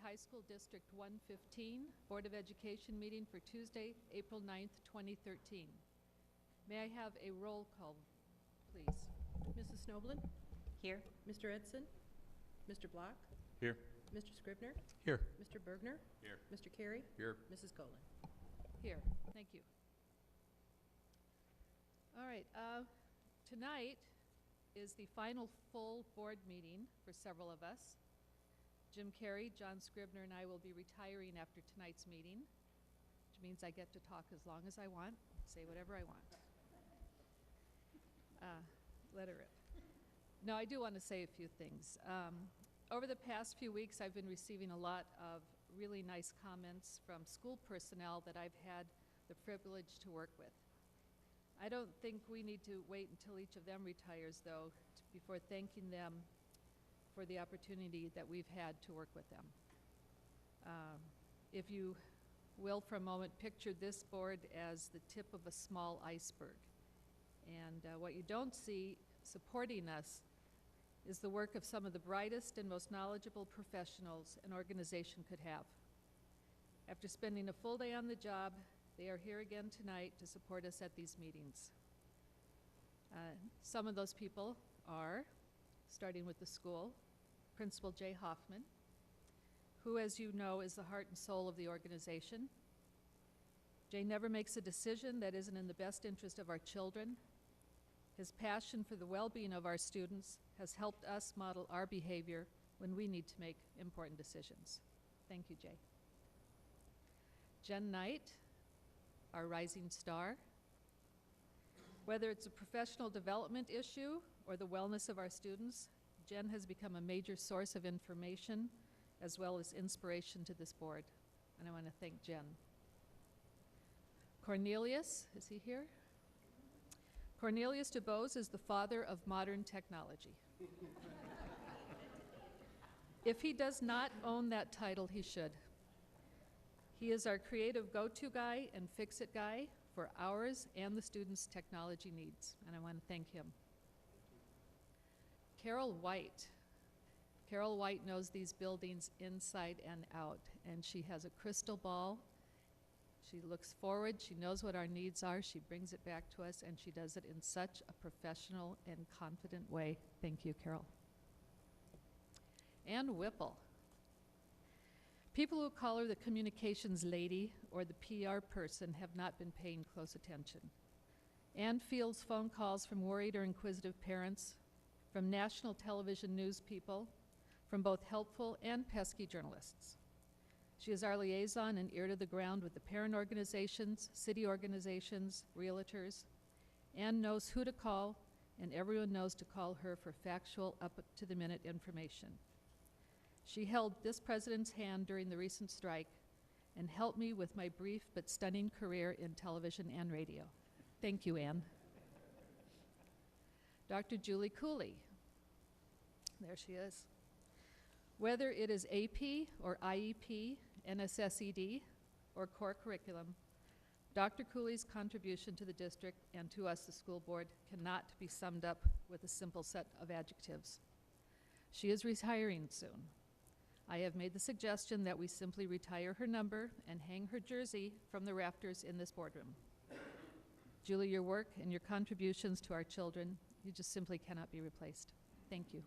High School District 115 Board of Education meeting for Tuesday, April 9th, 2013. May I have a roll call, please? Mrs. Snoblin? Here. Mr. Edson? Mr. Block? Here. Mr. Scribner? Here. Mr. Bergner? Here. Mr. Carey? Here. Mrs. Golan? Here. Thank you. All right. Tonight is the final full board meeting for several of us. Jim Carey, John Scribner, and I will be retiring after tonight's meeting, which means I get to talk as long as I want, say whatever I want. Let her rip. No, I do want to say a few things. Over the past few weeks, I've been receiving a lot of really nice comments from school personnel that I've had the privilege to work with. I don't think we need to wait until each of them retires, though, before thanking them for the opportunity that we've had to work with them. If you will, for a moment, picture this board as the tip of a small iceberg. And what you don't see supporting us is the work of some of the brightest and most knowledgeable professionals an organization could have. After spending a full day on the job, they are here again tonight to support us at these meetings. Some of those people are, starting with the school, Principal Jay Hoffman, who, as you know, is the heart and soul of the organization. Jay never makes a decision that isn't in the best interest of our children. His passion for the well-being of our students has helped us model our behavior when we need to make important decisions. Thank you, Jay. Jen Knight, our rising star. Whether it's a professional development issue or the wellness of our students, Jen has become a major source of information as well as inspiration to this board, and I want to thank Jen. Cornelius, is he here? Cornelius DuBose is the father of modern technology. If he does not own that title, he should. He is our creative go-to guy and fix-it guy for ours and the students' technology needs, and I want to thank him. Carol White. Carol White knows these buildings inside and out, and she has a crystal ball. She looks forward, she knows what our needs are, she brings it back to us, and she does it in such a professional and confident way. Thank you, Carol. Ann Whipple. People who call her the communications lady or the PR person have not been paying close attention. Ann fields phone calls from worried or inquisitive parents, from national television news people, from both helpful and pesky journalists. She is our liaison and ear to the ground with the parent organizations, city organizations, realtors. Ann knows who to call, and everyone knows to call her for factual, up-to-the-minute information. She held this president's hand during the recent strike and helped me with my brief but stunning career in television and radio. Thank you, Ann. Dr. Julie Cooley. There she is. Whether it is AP or IEP, NSSED, or core curriculum, Dr. Cooley's contribution to the district and to us, the school board, cannot be summed up with a simple set of adjectives. She is retiring soon. I have made the suggestion that we simply retire her number and hang her jersey from the rafters in this boardroom. Julie, your work and your contributions to our children, you just simply cannot be replaced. Thank you.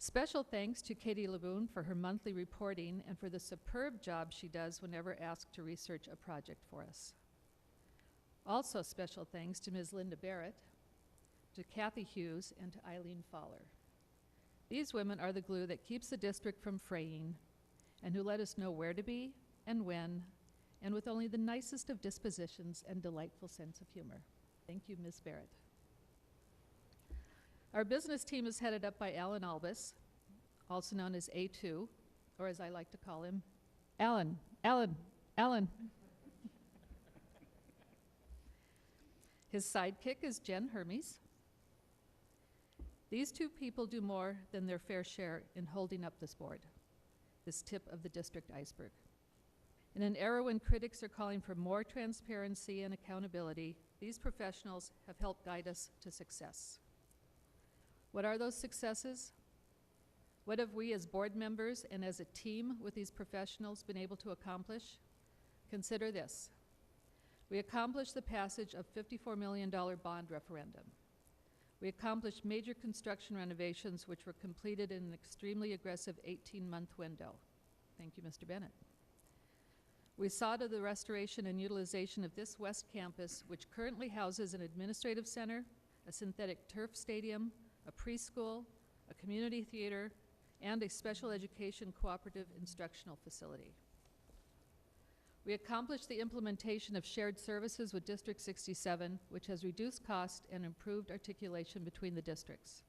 Special thanks to Katie Laboon for her monthly reporting and for the superb job she does whenever asked to research a project for us. Also special thanks to Ms. Linda Barrett, to Kathy Hughes, and to Eileen Fowler. These women are the glue that keeps the district from fraying and who let us know where to be and when, and with only the nicest of dispositions and delightful sense of humor. Thank you, Ms. Barrett. Our business team is headed up by Alan Albus, also known as A2, or as I like to call him, Alan. His sidekick is Jen Hermes. These two people do more than their fair share in holding up this board, this tip of the district iceberg. In an era when critics are calling for more transparency and accountability, these professionals have helped guide us to success. What are those successes? What have we as board members and as a team with these professionals been able to accomplish? Consider this. We accomplished the passage of $54 million bond referendum. We accomplished major construction renovations which were completed in an extremely aggressive 18-month window. Thank you, Mr. Bennett. We saw to the restoration and utilization of this West Campus, which currently houses an administrative center, a synthetic turf stadium, a preschool, a community theater, and a special education cooperative instructional facility. We accomplished the implementation of shared services with District 67, which has reduced cost and improved articulation between the districts.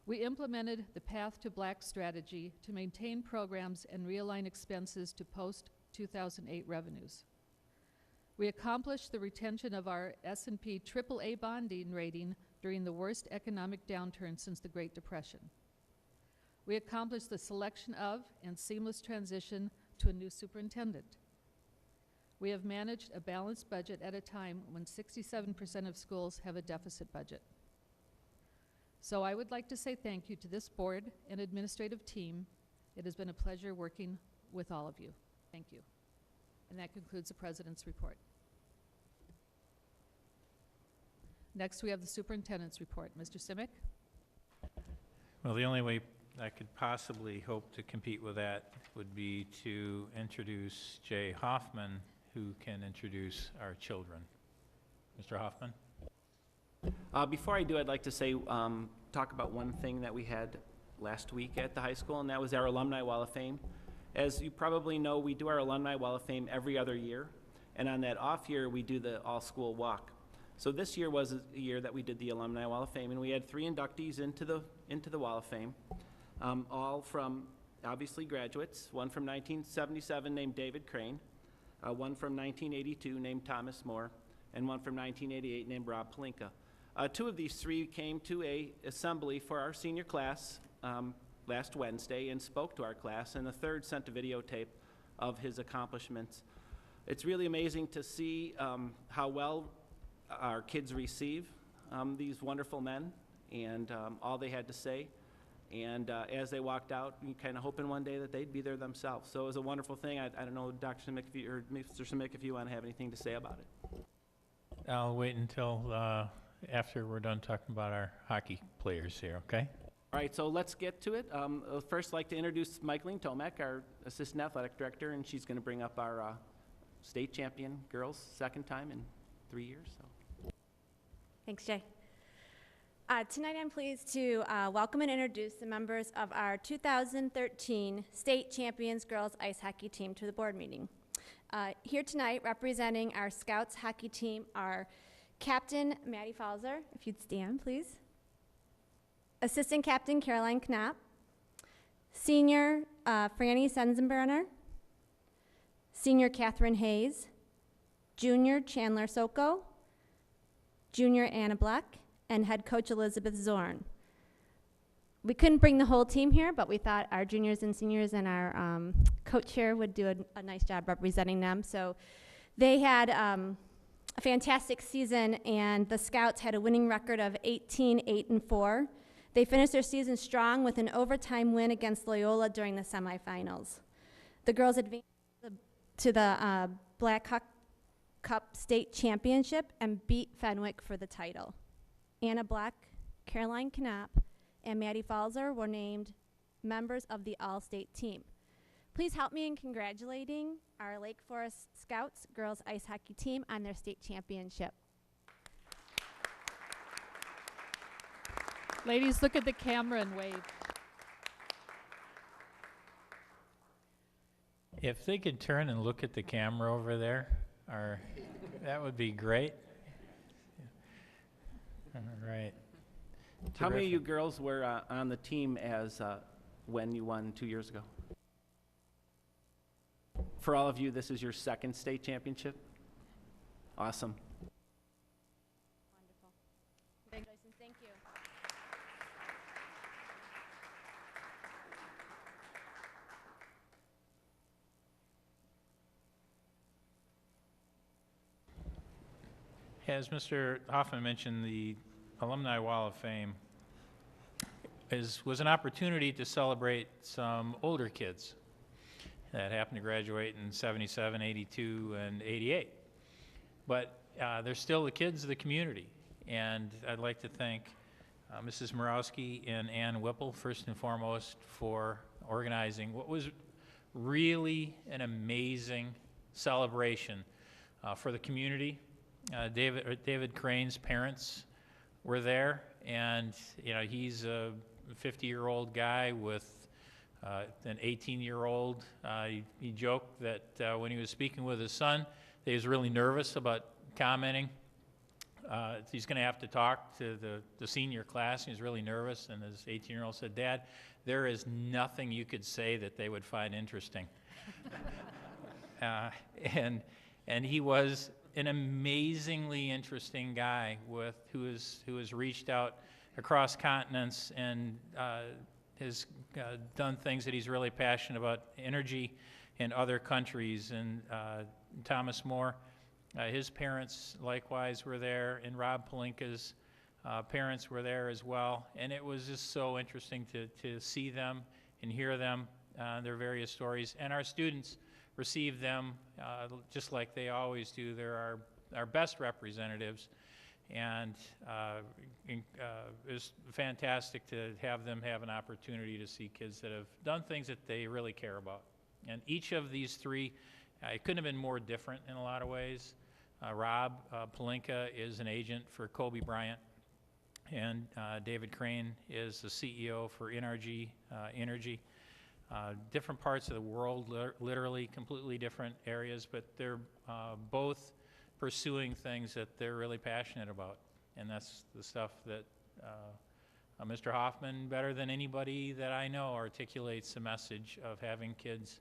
We implemented the Path to Black strategy to maintain programs and realign expenses to post-2008 revenues. We accomplished the retention of our S&P AAA bonding rating during the worst economic downturn since the Great Depression. We accomplished the selection of and seamless transition to a new superintendent. We have managed a balanced budget at a time when 67% of schools have a deficit budget. So I would like to say thank you to this board and administrative team. It has been a pleasure working with all of you. Thank you. And that concludes the president's report. Next, we have the superintendent's report. Mr. Simic? Well, the only way I could possibly hope to compete with that would be to introduce Jay Hoffman, who can introduce our children. Mr. Hoffman? Before I do, I'd like to say, talk about one thing that we had last week at the high school, and that was our Alumni Wall of Fame. As you probably know, we do our Alumni Wall of Fame every other year, and on that off year, we do the all-school walk. So this year was a year that we did the Alumni Wall of Fame, and we had 3 inductees into the Wall of Fame, all from, obviously, graduates, one from 1977 named David Crane, one from 1982 named Thomas Moore, and one from 1988 named Rob Palinka. 2 of these 3 came to a assembly for our senior class last Wednesday and spoke to our class, and the 3rd sent a videotape of his accomplishments. It's really amazing to see how well our kids receive these wonderful men and all they had to say. And as they walked out, you kind of hoping one day that they'd be there themselves. So it was a wonderful thing. I don't know, Dr. Simic, or Mr. Simic, if you want to have anything to say about it. I'll wait until after we're done talking about our hockey players here, okay? All right, so let's get to it. I'd first like to introduce Michaeline Tomac, our Assistant Athletic Director, and she's going to bring up our state champion girls, 2nd time in 3 years. So. Thanks, Jay. Tonight I'm pleased to welcome and introduce the members of our 2013 State Champions Girls Ice Hockey Team to the board meeting. Here tonight, representing our Scouts hockey team, are Captain Maddie Falzer, if you'd stand, please. Assistant Captain Caroline Knapp. Senior Franny Sensenbrenner. Senior Catherine Hayes. Junior Chandler Soko. Junior Anna Black. And head coach Elizabeth Zorn. We couldn't bring the whole team here, but we thought our juniors and seniors and our coach here would do a nice job representing them. So they had a fantastic season, and the Scouts had a winning record of 18-8-4. They finished their season strong with an overtime win against Loyola during the semifinals. The girls advanced to the Blackhawk Cup State Championship and beat Fenwick for the title. Anna Black, Caroline Knapp, and Maddie Falzer were named members of the All-State team. Please help me in congratulating our Lake Forest Scouts girls ice hockey team on their state championship. Ladies, look at the camera and wave. If they could turn and look at the camera over there, that would be great. All right. How many of you Terrific. girls were on the team as when you won 2 years ago? For all of you, this is your 2nd state championship? Awesome. Wonderful. Congratulations, thank you. As Mr. Hoffman mentioned, the Alumni Wall of Fame was an opportunity to celebrate some older kids that happened to graduate in 77, 82, and 88. But they're still the kids of the community. And I'd like to thank Mrs. Morowski and Ann Whipple, first and foremost, for organizing what was really an amazing celebration for the community. David Crane's parents were there, and he's a 50-year-old guy with an 18-year-old. He joked that when he was speaking with his son, that he was really nervous about commenting. He's going to have to talk to the senior class, and he's really nervous, and his 18-year-old said, "Dad, there is nothing you could say that they would find interesting." And he was an amazingly interesting guy who has reached out across continents and has done things that he's really passionate about, energy in other countries. And Thomas Moore, his parents likewise were there, and Rob Palinka's parents were there as well. And it was just so interesting to see them and hear them, their various stories. And our students receive them just like they always do. They're our best representatives. And it was fantastic to have them have an opportunity to see kids that have done things that they really care about. And each of these three, it couldn't have been more different in a lot of ways. Rob Palinka is an agent for Kobe Bryant, and David Crane is the CEO for NRG Energy. Different parts of the world, literally completely different areas, but they're both pursuing things that they're really passionate about. And that's the stuff that Mr. Hoffman, better than anybody that I know, articulates the message of having kids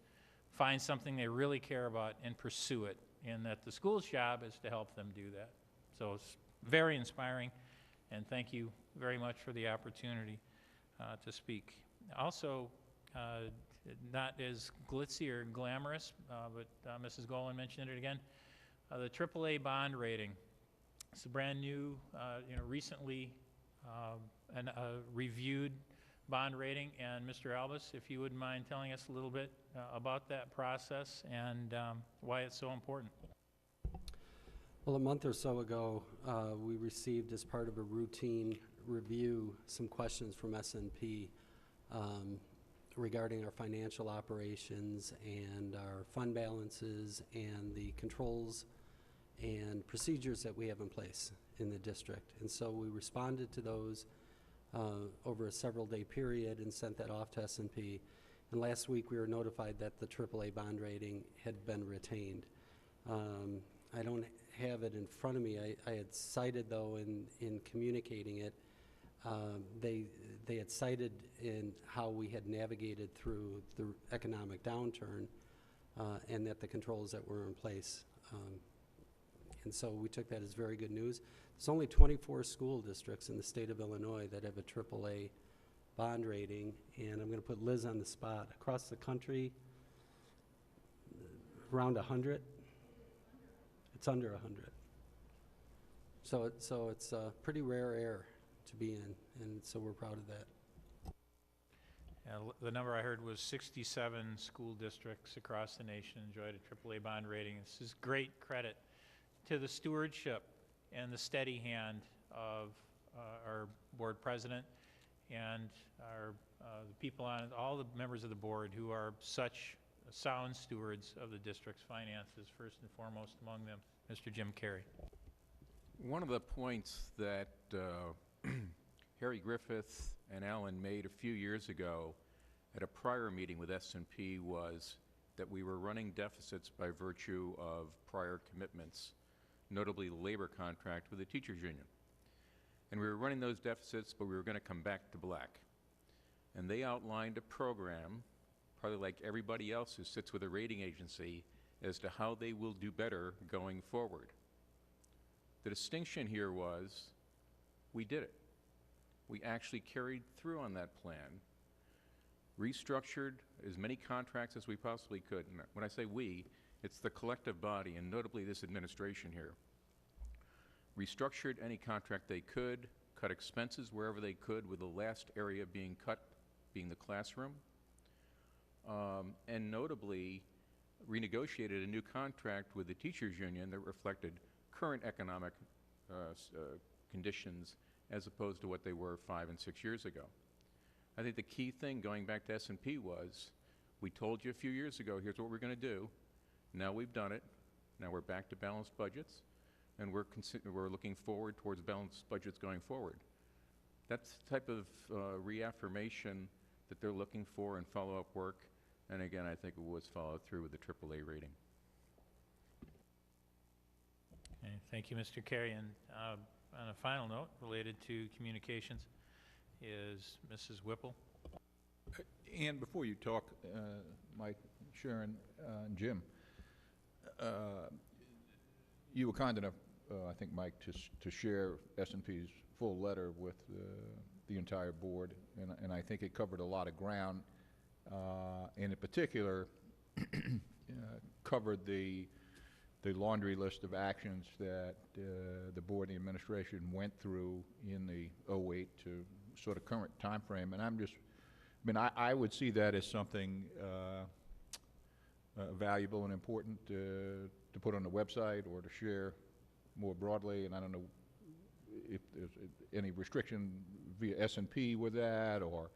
find something they really care about and pursue it, and that the school's job is to help them do that. So it's very inspiring, and thank you very much for the opportunity to speak. Also, not as glitzy or glamorous, but Mrs. Golan mentioned it again, the AAA bond rating. It's a brand new, recently reviewed bond rating. And Mr. Albus, if you wouldn't mind telling us a little bit about that process and why it's so important. Well, a month or so ago, we received, as part of a routine review, some questions from S&P regarding our financial operations and our fund balances and the controls and procedures that we have in place in the district. And so we responded to those over a several-day period and sent that off to S&P. And last week we were notified that the AAA bond rating had been retained. I don't have it in front of me. I had cited, though, in communicating it, they had cited in how we had navigated through the economic downturn and that the controls that were in place. And so we took that as very good news. There's only 24 school districts in the state of Illinois that have a AAA bond rating, and I'm going to put Liz on the spot. Across the country, around 100. It's under 100. So it's a pretty rare air to be in, and so we're proud of that. The number I heard was 67 school districts across the nation enjoyed a AAA bond rating. This is great credit to the stewardship and the steady hand of our board president and the people on it, all the members of the board who are such sound stewards of the district's finances, first and foremost among them, Mr. Jim Carey. One of the points that Harry Griffith and Alan made a few years ago at a prior meeting with S&P was that we were running deficits by virtue of prior commitments, notably the labor contract with the teachers union. And we were running those deficits, but we were going to come back to black. And they outlined a program, probably like everybody else who sits with a rating agency, as to how they will do better going forward. The distinction here was we did it. We actually carried through on that plan, restructured as many contracts as we possibly could. And when I say we, it's the collective body, and notably this administration here. Restructured any contract they could, cut expenses wherever they could, with the last area being cut being the classroom. And notably, renegotiated a new contract with the teachers' union that reflected current economic conditions as opposed to what they were 5 and 6 years ago. I think the key thing going back to S&P was, we told you a few years ago, here's what we're going to do. Now we've done it. Now we're back to balanced budgets, and we're looking forward towards balanced budgets going forward. That's the type of reaffirmation that they're looking for in follow-up work, and again, I think it was followed through with the AAA rating. Okay, thank you, Mr. Carey. And on a final note related to communications is Mrs. Whipple. And before you talk, Mike, Sharon, and Jim, you were kind enough, I think, Mike, to share S&P's full letter with the entire board, and I think it covered a lot of ground, and in particular covered the laundry list of actions that the board and the administration went through in the 08 to sort of current time frame. And I would see that as something valuable and important to put on the website or to share more broadly. And I don't know if there's any restriction via S&P with that or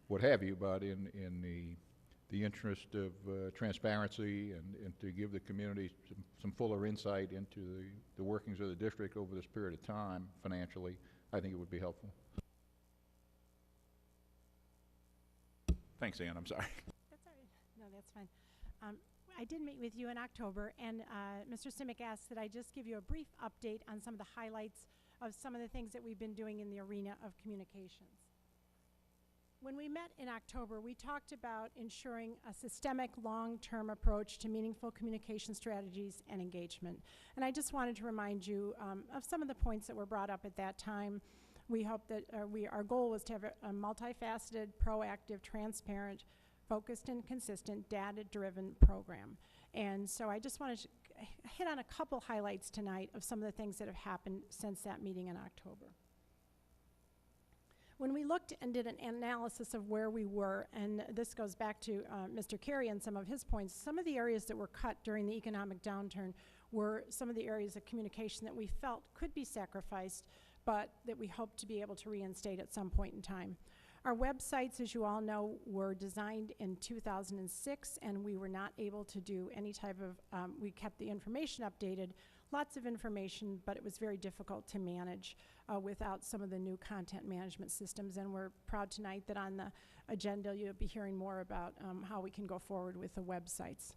what have you, but in the interest of transparency and to give the community some fuller insight into the workings of the district over this period of time financially, I think it would be helpful. Thanks, Ann. I'm sorry. That's all right. No, that's fine. I did meet with you in October, and Mr. Simic asked that I just give you a brief update on some of the highlights of some of the things that we've been doing in the arena of communications. When we met in October, we talked about ensuring a systemic, long-term approach to meaningful communication strategies and engagement. And I just wanted to remind you of some of the points that were brought up at that time. We hope that our goal was to have a multifaceted, proactive, transparent, focused and consistent, data-driven program. And so I just wanted to hit on a couple highlights tonight of some of the things that have happened since that meeting in October. When we looked and did an analysis of where we were, and this goes back to Mr. Carey and some of his points, some of the areas that were cut during the economic downturn were some of the areas of communication that we felt could be sacrificed, but that we hope to be able to reinstate at some point in time. Our websites, as you all know, were designed in 2006, and we were not able to do any type of, we kept the information updated, lots of information, but it was very difficult to manage without some of the new content management systems. And we're proud tonight that on the agenda you'll be hearing more about how we can go forward with the websites.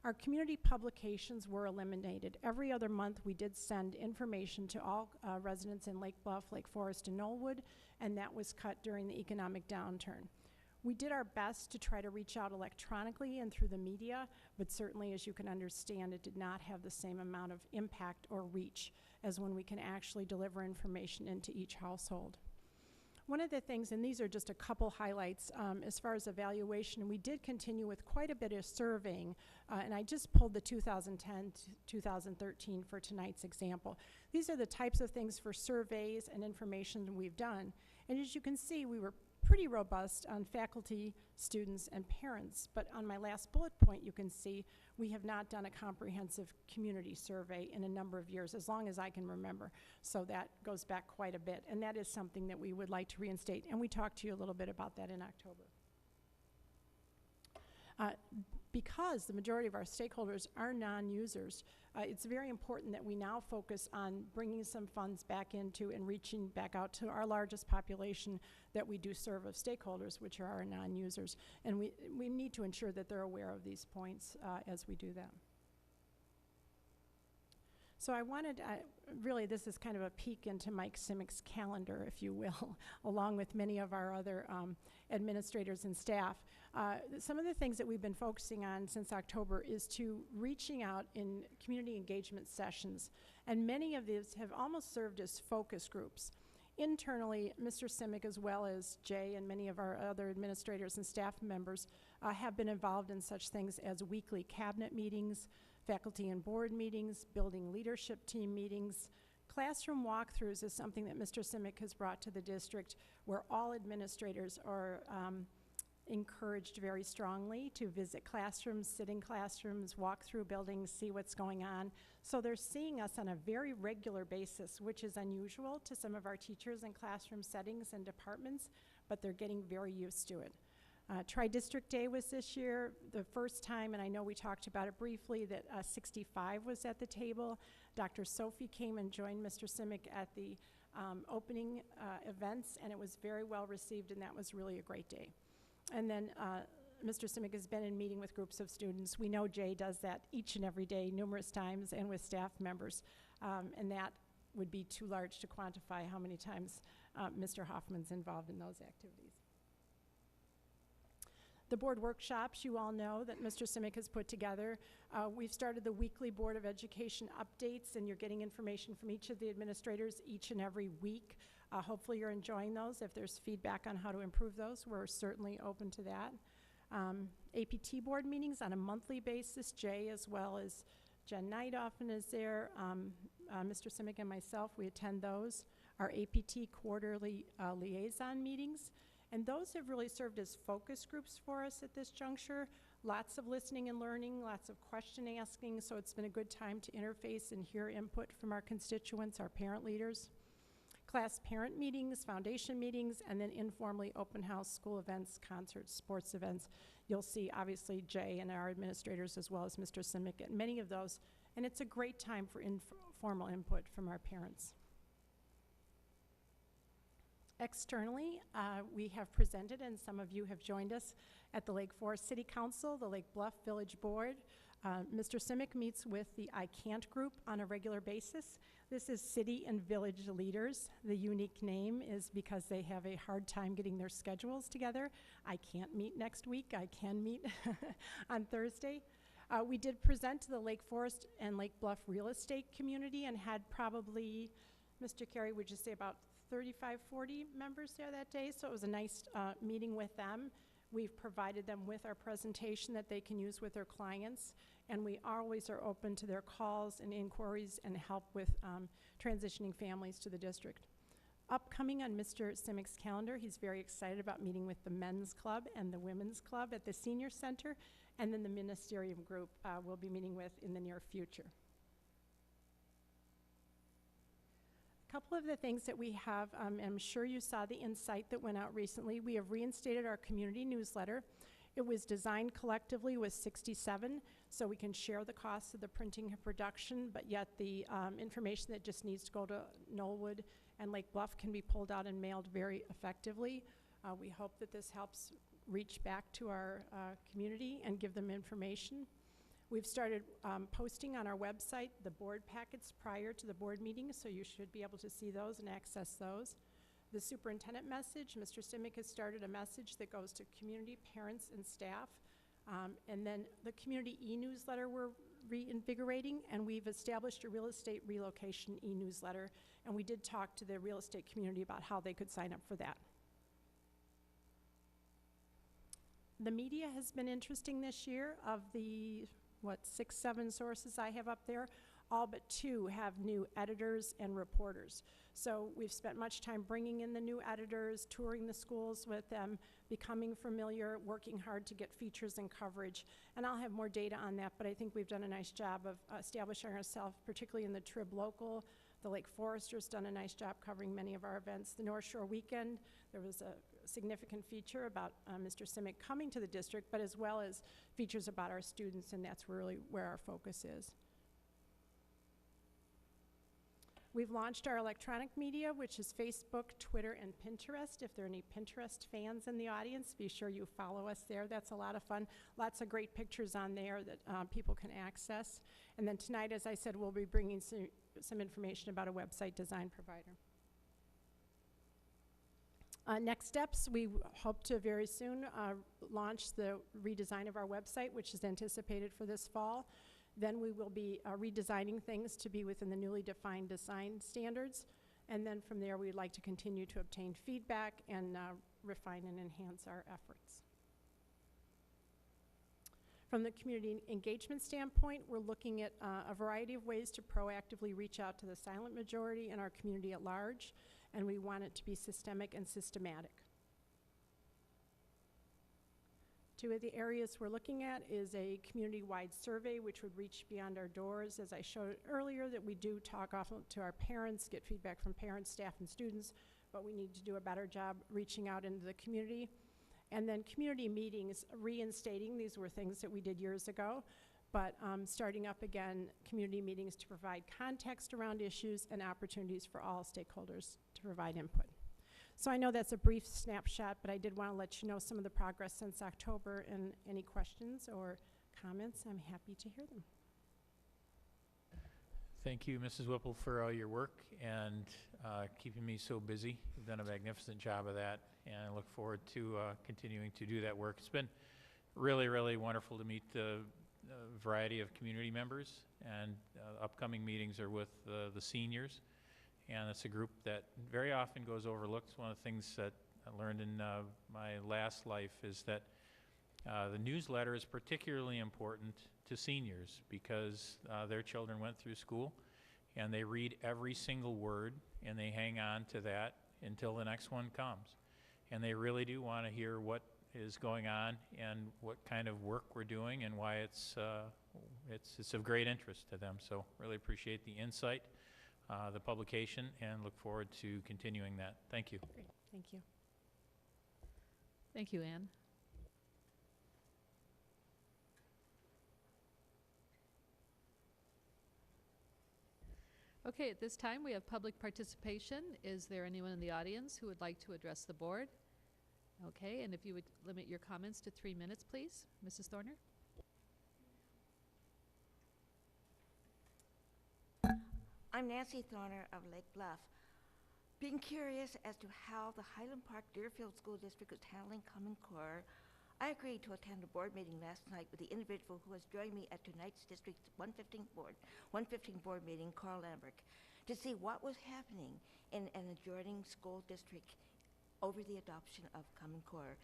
Our community publications were eliminated. Every other month we did send information to all residents in Lake Bluff, Lake Forest, and Knollwood, and that was cut during the economic downturn. We did our best to try to reach out electronically and through the media, but certainly, as you can understand, it did not have the same amount of impact or reach as when we can actually deliver information into each household. One of the things, and these are just a couple highlights, as far as evaluation, we did continue with quite a bit of surveying, and I just pulled the 2010 to 2013 for tonight's example. These are the types of things for surveys and information we've done, and as you can see, we were pretty robust on faculty, students, and parents, but on my last bullet point, you can see we have not done a comprehensive community survey in a number of years, as long as I can remember. So that goes back quite a bit, and that is something that we would like to reinstate, and we talked to you a little bit about that in October. Because the majority of our stakeholders are non-users, it's very important that we now focus on bringing some funds back into and reaching back out to our largest population that we do serve of stakeholders, which are our non-users. And we need to ensure that they're aware of these points as we do that. So I wanted, really this is kind of a peek into Mike Simic's calendar, if you will, along with many of our other administrators and staff. Some of the things that we've been focusing on since October is to reaching out in community engagement sessions, and many of these have almost served as focus groups. Internally, Mr. Simic, as well as Jay and many of our other administrators and staff members, have been involved in such things as weekly cabinet meetings, faculty and board meetings, building leadership team meetings, Classroom walkthroughs is something that Mr. Simic has brought to the district, where all administrators are encouraged very strongly to visit classrooms, sit in classrooms, walk through buildings, see what's going on. So they're seeing us on a very regular basis, which is unusual to some of our teachers in classroom settings and departments, but they're getting very used to it. Tri-District Day was this year, the first time, and I know we talked about it briefly, that 65 was at the table. Dr. Sophie came and joined Mr. Simic at the opening events, and it was very well received, and that was really a great day. And then Mr. Simic has been in meeting with groups of students. We know Jay does that each and every day, numerous times, and with staff members, and that would be too large to quantify how many times Mr. Hoffman's involved in those activities. The board workshops, you all know, that Mr. Simic has put together. We've started the weekly Board of Education updates, and you're getting information from each of the administrators each and every week. Hopefully you're enjoying those. If there's feedback on how to improve those, we're certainly open to that. APT board meetings on a monthly basis. Jay, as well as Jen Knight, often is there. Mr. Simic and myself, we attend those. Our APT quarterly liaison meetings. And those have really served as focus groups for us at this juncture. Lots of listening and learning, lots of question asking, so it's been a good time to interface and hear input from our constituents, our parent leaders. Class parent meetings, foundation meetings, and then informally open house, school events, concerts, sports events. You'll see, obviously, Jay and our administrators, as well as Mr. Simic, at many of those, and it's a great time for informal input from our parents. Externally, we have presented, and some of you have joined us at the Lake Forest City Council, the Lake Bluff Village Board. Mr. Simic meets with the I Can't group on a regular basis. This is city and village leaders. The unique name is because they have a hard time getting their schedules together. I can't meet next week. I can meet on Thursday. We did present to the Lake Forest and Lake Bluff real estate community and had probably, Mr. Carey, would you say about 35, 40 members there that day, so it was a nice meeting with them. We've provided them with our presentation that they can use with their clients, and we always are open to their calls and inquiries and help with transitioning families to the district. Upcoming on Mr. Simic's calendar, he's very excited about meeting with the men's club and the women's club at the senior center, and then the ministerium group we'll be meeting with in the near future. Couple of the things that we have, I'm sure you saw the insight that went out recently. We have reinstated our community newsletter. It was designed collectively with 67, so we can share the costs of the printing and production, but yet the information that just needs to go to Knollwood and Lake Bluff can be pulled out and mailed very effectively. We hope that this helps reach back to our community and give them information. We've started posting on our website the board packets prior to the board meeting, so you should be able to see those and access those. The superintendent message, Mr. Simic has started a message that goes to community, parents, and staff. And then the community e-newsletter we're reinvigorating, and we've established a real estate relocation e-newsletter, and we did talk to the real estate community about how they could sign up for that. The media has been interesting this year. Of the 6, 7 sources I have up there, all but 2 have new editors and reporters. So we've spent much time bringing in the new editors, touring the schools with them, becoming familiar, working hard to get features and coverage. And I'll have more data on that, but I think we've done a nice job of establishing ourselves, particularly in the Trib Local. The Lake Forester's done a nice job covering many of our events. The North Shore Weekend, there was a significant feature about Mr. Simic coming to the district, but as well as features about our students, and that's really where our focus is. We've launched our electronic media, which is Facebook, Twitter, and Pinterest. If there are any Pinterest fans in the audience, be sure you follow us there. That's a lot of fun. Lots of great pictures on there that people can access. And then tonight, as I said, we'll be bringing some information about a website design provider. Next steps, we hope to very soon launch the redesign of our website, which is anticipated for this fall. Then we will be redesigning things to be within the newly defined design standards. And then from there, we'd like to continue to obtain feedback and refine and enhance our efforts. From the community engagement standpoint, we're looking at a variety of ways to proactively reach out to the silent majority in our community at large, and we want it to be systemic and systematic. Two of the areas we're looking at is a community-wide survey, which would reach beyond our doors. As I showed earlier, that we do talk often to our parents, get feedback from parents, staff, and students, but we need to do a better job reaching out into the community. And then community meetings, reinstating, these were things that we did years ago, but starting up again, community meetings to provide context around issues and opportunities for all stakeholders to provide input. So I know that's a brief snapshot, but I did want to let you know some of the progress since October, and any questions or comments, I'm happy to hear them. Thank you, Mrs. Whipple, for all your work and keeping me so busy. You've done a magnificent job of that, and I look forward to continuing to do that work. It's been really, really wonderful to meet the variety of community members, and upcoming meetings are with the seniors, and it's a group that very often goes overlooked. One of the things that I learned in my last life is that the newsletter is particularly important to seniors because their children went through school and they read every single word and they hang on to that until the next one comes. And they really do want to hear what is going on and what kind of work we're doing and why it's of great interest to them. So really appreciate the insight, the publication, and look forward to continuing that. Thank you. Great, thank you. Thank you, Anne. Okay, at this time, we have public participation. Is there anyone in the audience who would like to address the board? Okay, and if you would limit your comments to 3 minutes, please. Mrs. Thorner? I'm Nancy Thorner of Lake Bluff. Being curious as to how the Highland Park Deerfield School District is handling Common Core, I agreed to attend a board meeting last night with the individual who has joined me at tonight's District 115 board meeting, Carl Lambert, to see what was happening in an adjoining school district over the adoption of Common Core.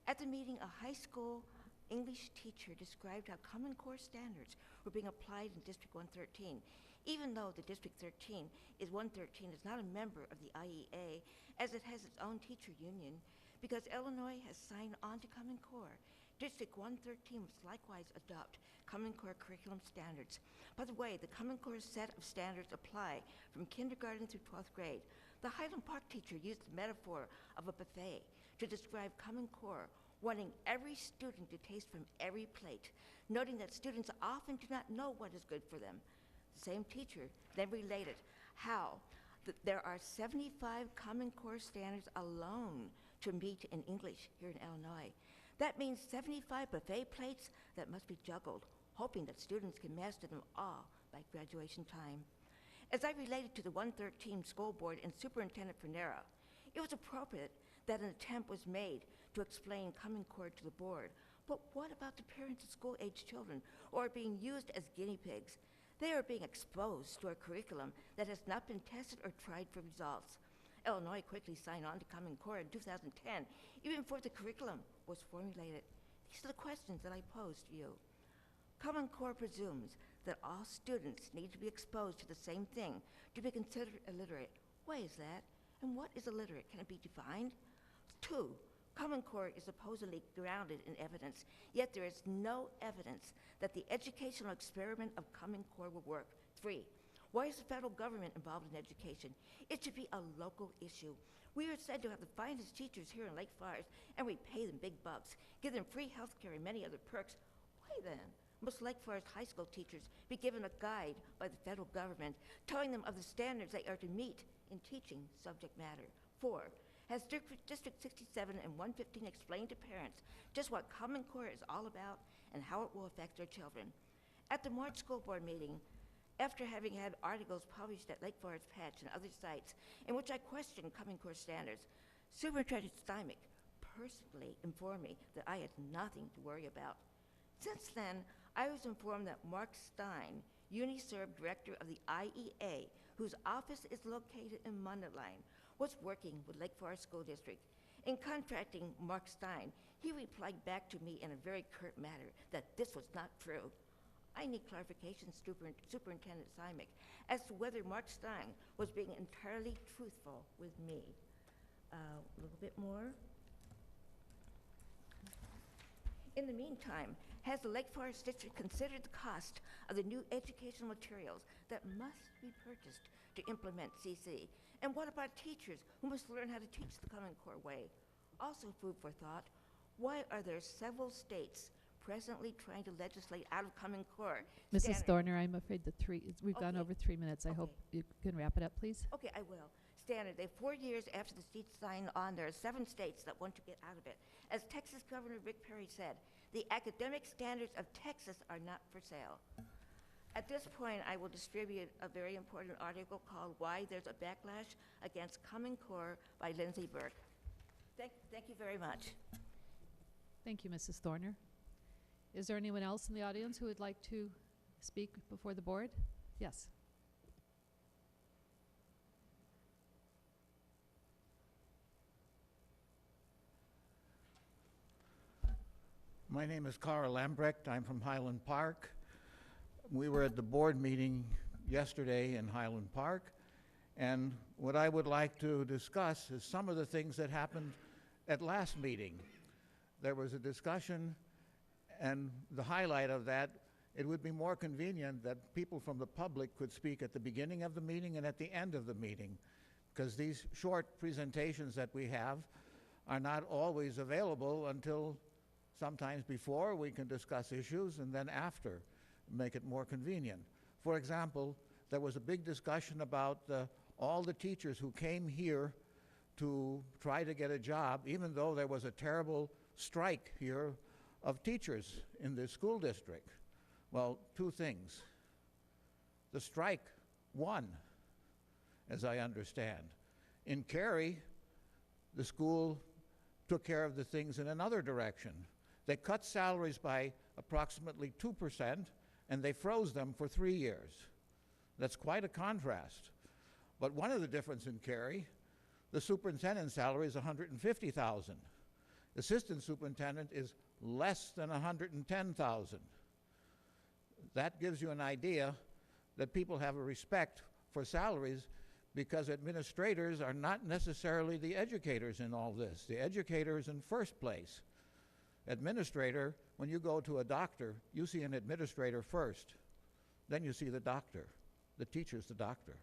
At the meeting, a high school English teacher described how Common Core standards were being applied in District 113, even though the District 113 is not a member of the IEA, as it has its own teacher union. Because Illinois has signed on to Common Core, District 113 must likewise adopt Common Core curriculum standards. By the way, the Common Core set of standards apply from kindergarten through 12th grade. The Highland Park teacher used the metaphor of a buffet to describe Common Core, wanting every student to taste from every plate, noting that students often do not know what is good for them. The same teacher then related how there are 75 Common Core standards alone to meet in English here in Illinois. That means 75 buffet plates that must be juggled, hoping that students can master them all by graduation time. As I related to the 113 school board and Superintendent Fernera, it was appropriate that an attempt was made to explain Common Core to the board. But what about the parents of school-age children who are being used as guinea pigs? They are being exposed to a curriculum that has not been tested or tried for results. Illinois quickly signed on to Common Core in 2010, even before the curriculum was formulated. These are the questions that I pose to you. Common Core presumes that all students need to be exposed to the same thing to be considered illiterate. Why is that? And what is illiterate? Can it be defined? 2, Common Core is supposedly grounded in evidence, yet there is no evidence that the educational experiment of Common Core will work. 3, why is the federal government involved in education? It should be a local issue. We are said to have the finest teachers here in Lake Forest, and we pay them big bucks, give them free health care and many other perks. Why then must Lake Forest high school teachers be given a guide by the federal government, telling them of the standards they are to meet in teaching subject matter? 4, has District 67 and 115 explained to parents just what Common Core is all about and how it will affect their children? At the March school board meeting, after having had articles published at Lake Forest Patch and other sites in which I questioned Common Core standards, Superintendent Stymick personally informed me that I had nothing to worry about. Since then, I was informed that Mark Stein, UniServe Director of the IEA, whose office is located in Mundelein, was working with Lake Forest School District. In contracting Mark Stein, he replied back to me in a very curt manner that this was not true. I need clarification, Superintendent Symek, as to whether Mark Stein was being entirely truthful with me. A little bit more. In the meantime, has the Lake Forest District considered the cost of the new educational materials that must be purchased to implement CC? And what about teachers who must learn how to teach the Common Core way? Also food for thought, why are there several states presently trying to legislate out of Common Core? Mrs. Standard- Thorner, I'm afraid we've gone Okay. over 3 minutes. I hope Okay. you can wrap it up, please. Okay, I will. Standard, they 4 years after the states signed on, there are 7 states that want to get out of it. As Texas Governor Rick Perry said, the academic standards of Texas are not for sale. At this point, I will distribute a very important article called Why There's a Backlash Against Common Core by Lindsay Burke. Thank you very much. Thank you, Mrs. Thorner. Is there anyone else in the audience who would like to speak before the board? Yes. My name is Carl Lambrecht. I'm from Highland Park. We were at the board meeting yesterday in Highland Park, and what I would like to discuss is some of the things that happened at last meeting. There was a discussion, and the highlight of that, it would be more convenient that people from the public could speak at the beginning of the meeting and at the end of the meeting, because these short presentations that we have are not always available until sometimes before we can discuss issues, and then after, make it more convenient. For example, there was a big discussion about all the teachers who came here to try to get a job, even though there was a terrible strike here of teachers in the school district. Well, 2 things. The strike won, as I understand. In Cary, the school took care of the things in another direction. They cut salaries by approximately 2%, and they froze them for 3 years. That's quite a contrast. But one of the difference in Cary, the superintendent's salary is $150,000. Assistant superintendent is less than $110,000. That gives you an idea that people have a respect for salaries, because administrators are not necessarily the educators in all this. The educator is in first place. Administrator, when you go to a doctor, you see an administrator first. Then you see the doctor. The teacher's the doctor.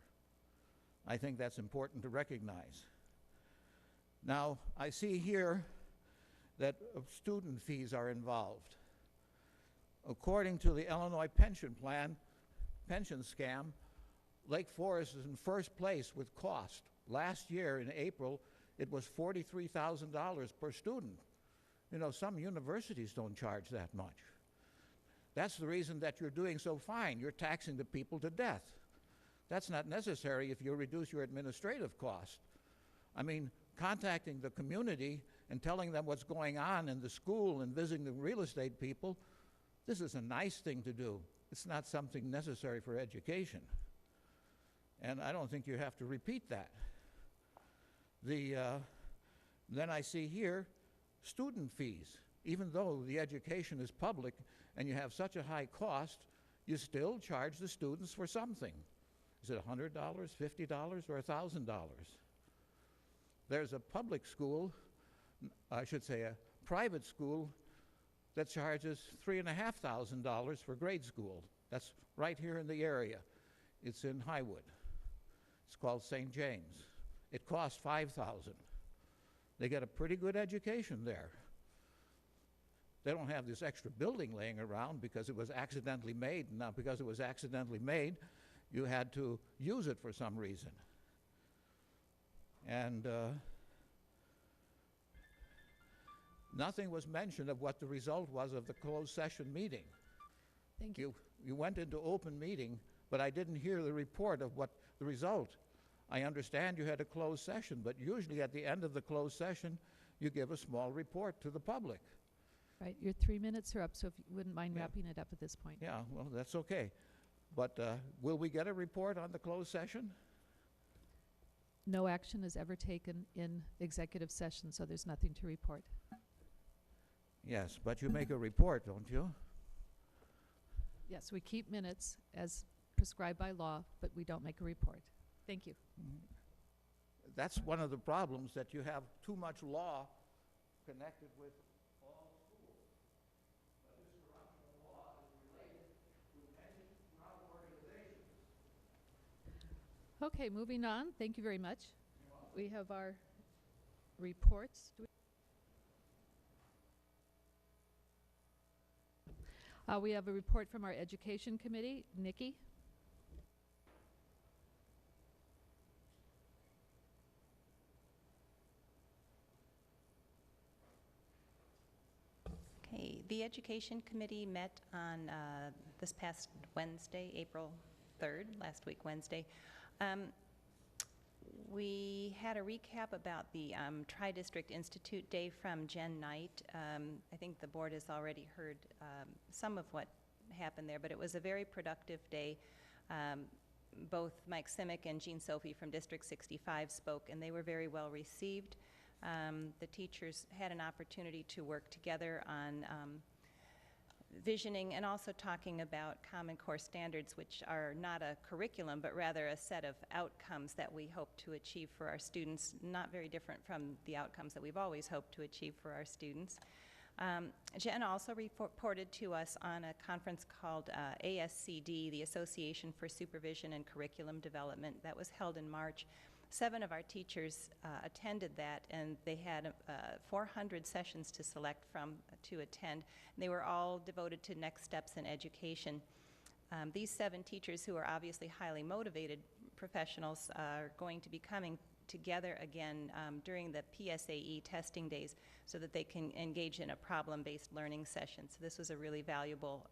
I think that's important to recognize. Now, I see here that student fees are involved. According to the Illinois pension plan, pension scam, Lake Forest is in first place with cost. Last year in April, it was $43,000 per student. You know, some universities don't charge that much. That's the reason that you're doing so fine. You're taxing the people to death. That's not necessary if you reduce your administrative cost. I mean, contacting the community and telling them what's going on in the school and visiting the real estate people, this is a nice thing to do. It's not something necessary for education. And I don't think you have to repeat that. Then I see here student fees. Even though the education is public and you have such a high cost, you still charge the students for something. Is it $100, $50, or $1,000? There's a public school, I should say a private school, that charges $3,500 for grade school. That's right here in the area. It's in Highwood. It's called St. James. It costs $5,000. They get a pretty good education there. They don't have this extra building laying around because it was accidentally made. Now, because it was accidentally made, you had to use it for some reason. And nothing was mentioned of what the result was of the closed session meeting. Thank you. You went into open meeting, but I didn't hear the report of what the result. I understand you had a closed session, but usually at the end of the closed session, you give a small report to the public. Right, your 3 minutes are up, so if you wouldn't mind Yeah. wrapping it up at this point. Yeah, well, that's okay. But will we get a report on the closed session? No action is ever taken in executive session, so there's nothing to report. Yes, but you make a report, don't you? Yes, we keep minutes as prescribed by law, but we don't make a report. Thank you. That's one of the problems, that you have too much law connected with all schools. But this corruption of law is related to many non-organizations. Okay, moving on. Thank you very much. We have our reports. We have a report from our Education Committee. Nikki? Okay, the Education Committee met on this past Wednesday, April 3rd, last week Wednesday. We had a recap about the Tri-District Institute Day from Jen Knight. I think the board has already heard some of what happened there, but it was a very productive day. Both Mike Simic and Jean Sophie from District 65 spoke, and they were very well received. The teachers had an opportunity to work together on visioning and also talking about Common Core standards, which are not a curriculum, but rather a set of outcomes that we hope to achieve for our students, not very different from the outcomes that we've always hoped to achieve for our students. Jen also reported to us on a conference called ASCD, the Association for Supervision and Curriculum Development, that was held in March. 7 of our teachers attended that, and they had 400 sessions to select from to attend. They were all devoted to next steps in education. These 7 teachers, who are obviously highly motivated professionals, are going to be coming together again during the PSAE testing days so that they can engage in a problem-based learning session. So this was a really valuable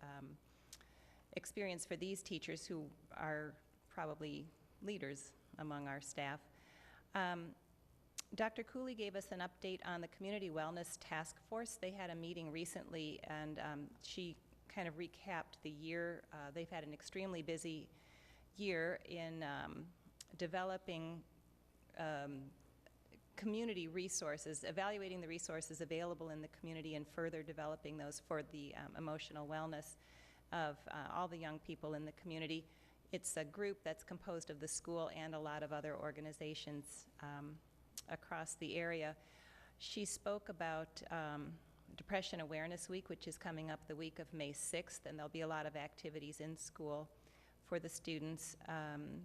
experience for these teachers, who are probably leaders among our staff. Dr. Cooley gave us an update on the Community Wellness Task Force. They had a meeting recently, and she kind of recapped the year. They've had an extremely busy year in developing community resources, evaluating the resources available in the community and further developing those for the emotional wellness of all the young people in the community. It's a group that's composed of the school and a lot of other organizations across the area. She spoke about Depression Awareness Week, which is coming up the week of May 6th, and there'll be a lot of activities in school for the students.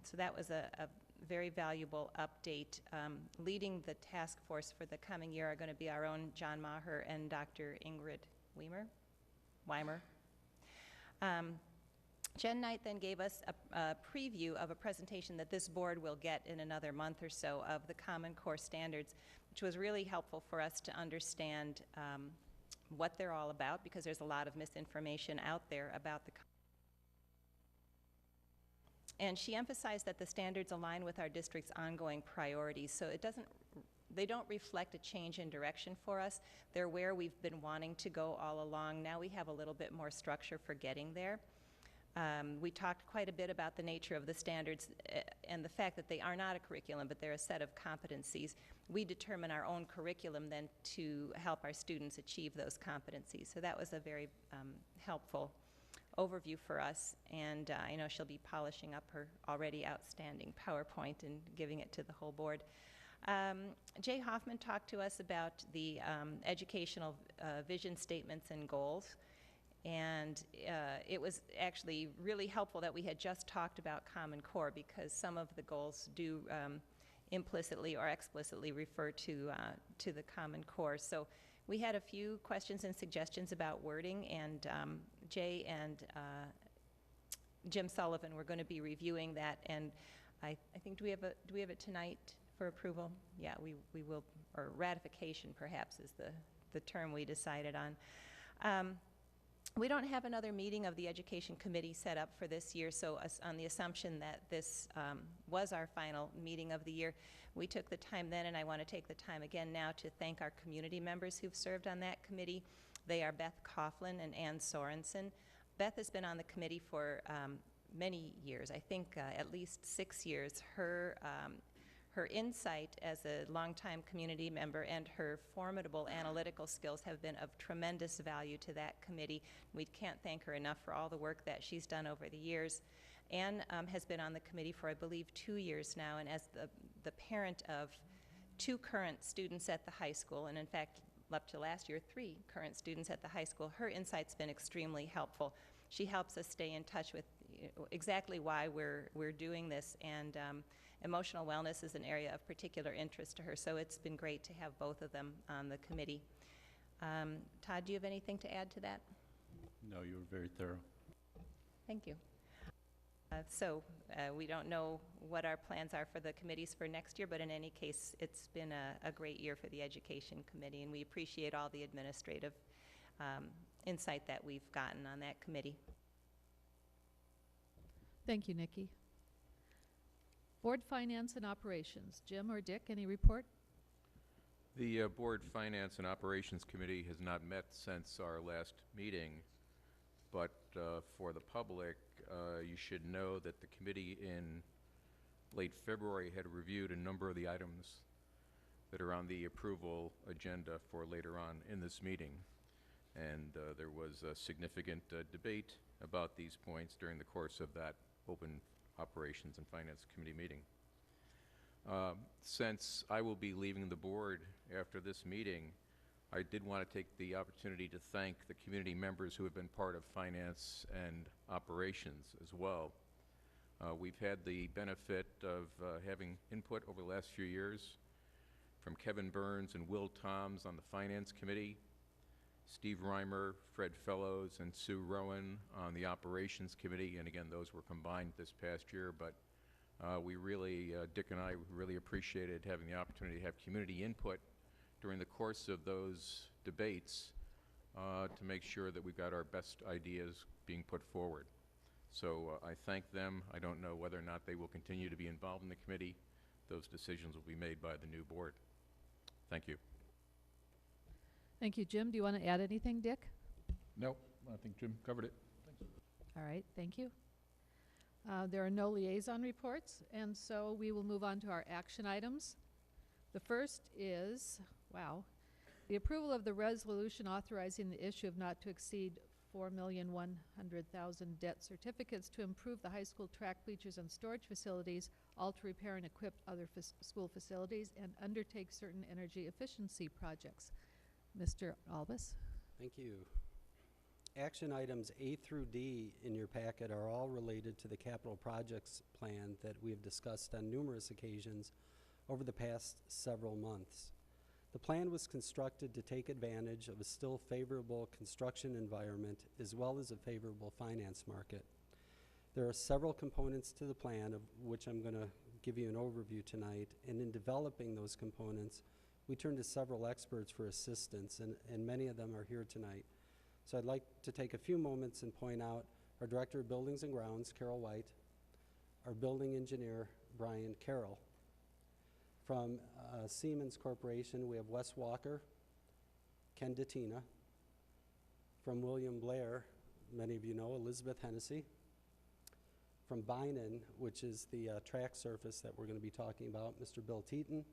So that was a very valuable update. Leading the task force for the coming year are going to be our own John Maher and Dr. Ingrid Weimer. Jen Knight then gave us a preview of a presentation that this board will get in another month or so of the Common Core standards, which was really helpful for us to understand what they're all about, because there's a lot of misinformation out there about the. And she emphasized that the standards align with our district's ongoing priorities, so they don't reflect a change in direction for us. They're where we've been wanting to go all along. Now we have a little bit more structure for getting there. We talked quite a bit about the nature of the standards and the fact that they are not a curriculum, but they're a set of competencies. We determine our own curriculum then to help our students achieve those competencies. So that was a very helpful overview for us, and I know she'll be polishing up her already outstanding PowerPoint and giving it to the whole board. Jay Hoffman talked to us about the educational vision statements and goals. And it was actually really helpful that we had just talked about Common Core, because some of the goals do implicitly or explicitly refer to the Common Core. So we had a few questions and suggestions about wording, and Jay and Jim Sullivan were going to be reviewing that. And I think, do we have it tonight for approval? Yeah, we will, or ratification perhaps is the term we decided on. We don't have another meeting of the Education Committee set up for this year, so on the assumption that this was our final meeting of the year, we took the time then, and I want to take the time again now to thank our community members who've served on that committee. They are Beth Coughlin and Ann Sorensen. Beth has been on the committee for many years, I think at least 6 years. Her Her insight as a longtime community member and her formidable analytical skills have been of tremendous value to that committee. We can't thank her enough for all the work that she's done over the years. Anne has been on the committee for, I believe, 2 years now, and as the parent of 2 current students at the high school, and in fact, up to last year, 3 current students at the high school, her insight's been extremely helpful. She helps us stay in touch with exactly why we're doing this, and emotional wellness is an area of particular interest to her, so it's been great to have both of them on the committee. Todd, do you have anything to add to that? No, you were very thorough. Thank you. We don't know what our plans are for the committees for next year, but in any case, it's been a great year for the Education Committee, and we appreciate all the administrative insight that we've gotten on that committee. Thank you, Nikki. Board Finance and Operations. Jim or Dick, any report? The Board Finance and Operations Committee has not met since our last meeting, but for the public, you should know that the committee in late February had reviewed a number of the items that are on the approval agenda for later on in this meeting. And there was a significant debate about these points during the course of that open Operations and Finance Committee meeting. Since I will be leaving the board after this meeting, I did want to take the opportunity to thank the community members who have been part of finance and operations as well. We've had the benefit of having input over the last few years from Kevin Burns and Will Toms on the Finance Committee, Steve Reimer, Fred Fellows, and Sue Rowan on the Operations Committee, and again, those were combined this past year, but we really, Dick and I really appreciated having the opportunity to have community input during the course of those debates to make sure that we've got our best ideas being put forward. So I thank them. I don't know whether or not they will continue to be involved in the committee. Those decisions will be made by the new board. Thank you. Thank you, Jim. Do you want to add anything, Dick? No, I think Jim covered it. All right, thank you. There are no liaison reports, and so we will move on to our action items. The first is, the approval of the resolution authorizing the issue of not to exceed $4,100,000 debt certificates to improve the high school track bleachers and storage facilities, all to repair and equip other school facilities, and undertake certain energy efficiency projects. Mr. Albus? Thank you. Action items A through D in your packet are all related to the capital projects plan that we have discussed on numerous occasions over the past several months. The plan was constructed to take advantage of a still favorable construction environment as well as a favorable finance market. There are several components to the plan of which I'm going to give you an overview tonight, and in developing those components, we turned to several experts for assistance, and many of them are here tonight. So I'd like to take a few moments and point out our Director of Buildings and Grounds, Carol White, our Building Engineer, Brian Carroll. From Siemens Corporation, we have Wes Walker, Ken Datina. From William Blair, many of you know, Elizabeth Hennessy. From Binen, which is the track surface that we're going to be talking about, Mr. Bill Teton.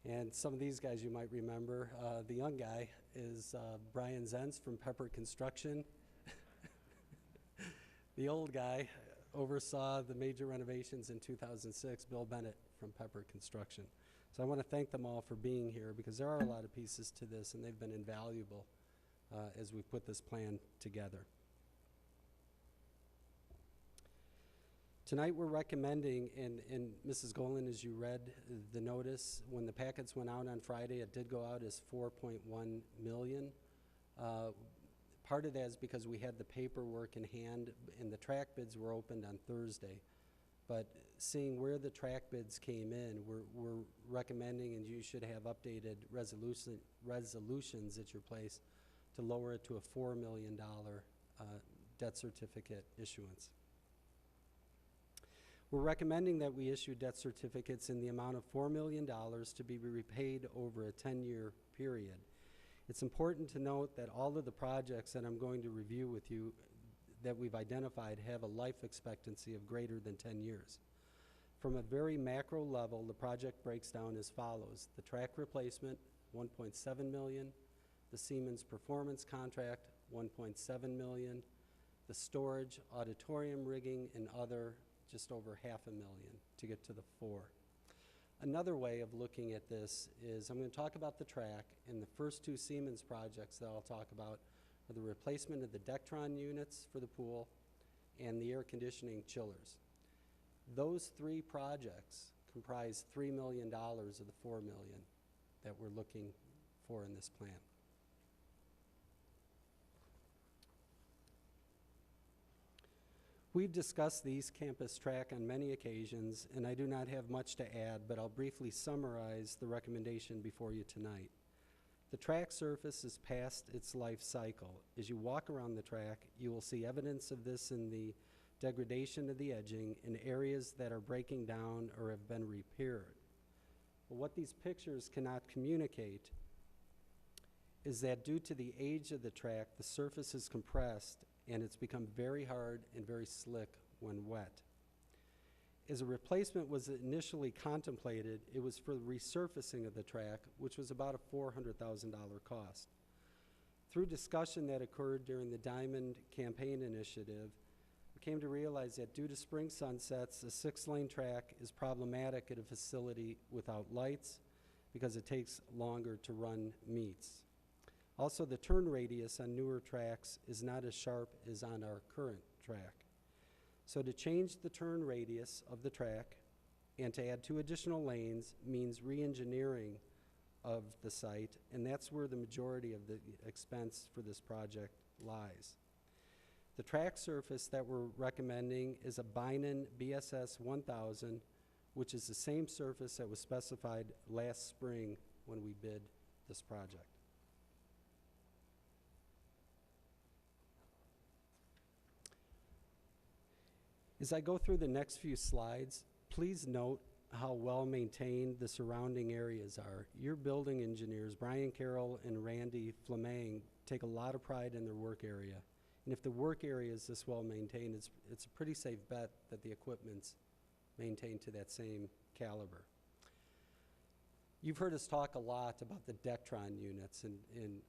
And some of these guys you might remember. The young guy is Brian Zenz from Pepper Construction. The old guy oversaw the major renovations in 2006, Bill Bennett from Pepper Construction. So I want to thank them all for being here because there are a lot of pieces to this and they've been invaluable as we put this plan together. Tonight we're recommending, and Mrs. Golan, as you read the notice, when the packets went out on Friday, it did go out as $4.1 million. Part of that is because we had the paperwork in hand and the track bids were opened on Thursday. But seeing where the track bids came in, we're recommending, and you should have updated resolutions at your place, to lower it to a $4 million debt certificate issuance. We're recommending that we issue debt certificates in the amount of $4 million to be repaid over a 10-year period. It's important to note that all of the projects that I'm going to review with you that we've identified have a life expectancy of greater than 10 years. From a very macro level, the project breaks down as follows. The track replacement, $1.7 million. The Siemens performance contract, $1.7 million. The storage, auditorium rigging, and other, just over $500,000 to get to the 4. Another way of looking at this is I'm going to talk about the track, and the first 2 Siemens projects that I'll talk about are the replacement of the Dectron units for the pool and the air conditioning chillers. Those 3 projects comprise $3 million of the $4 million that we're looking for in this plan. We've discussed the East Campus track on many occasions, and I do not have much to add, but I'll briefly summarize the recommendation before you tonight. The track surface is past its life cycle. As you walk around the track, you will see evidence of this in the degradation of the edging in areas that are breaking down or have been repaired. But what these pictures cannot communicate is that due to the age of the track, the surface is compressed and it's become very hard and very slick when wet. As a replacement was initially contemplated, it was for the resurfacing of the track, which was about a $400,000 cost. Through discussion that occurred during the Diamond Campaign Initiative, we came to realize that due to spring sunsets, a 6-lane track is problematic at a facility without lights because it takes longer to run meets. Also, the turn radius on newer tracks is not as sharp as on our current track. So to change the turn radius of the track and to add 2 additional lanes means re-engineering of the site, and that's where the majority of the expense for this project lies. The track surface that we're recommending is a Binen BSS 1000, which is the same surface that was specified last spring when we bid this project. As I go through the next few slides, please note how well maintained the surrounding areas are. Your building engineers, Brian Carroll and Randy Fleming, take a lot of pride in their work area. And if the work area is this well maintained, it's a pretty safe bet that the equipment's maintained to that same caliber. You've heard us talk a lot about the Dectron units, and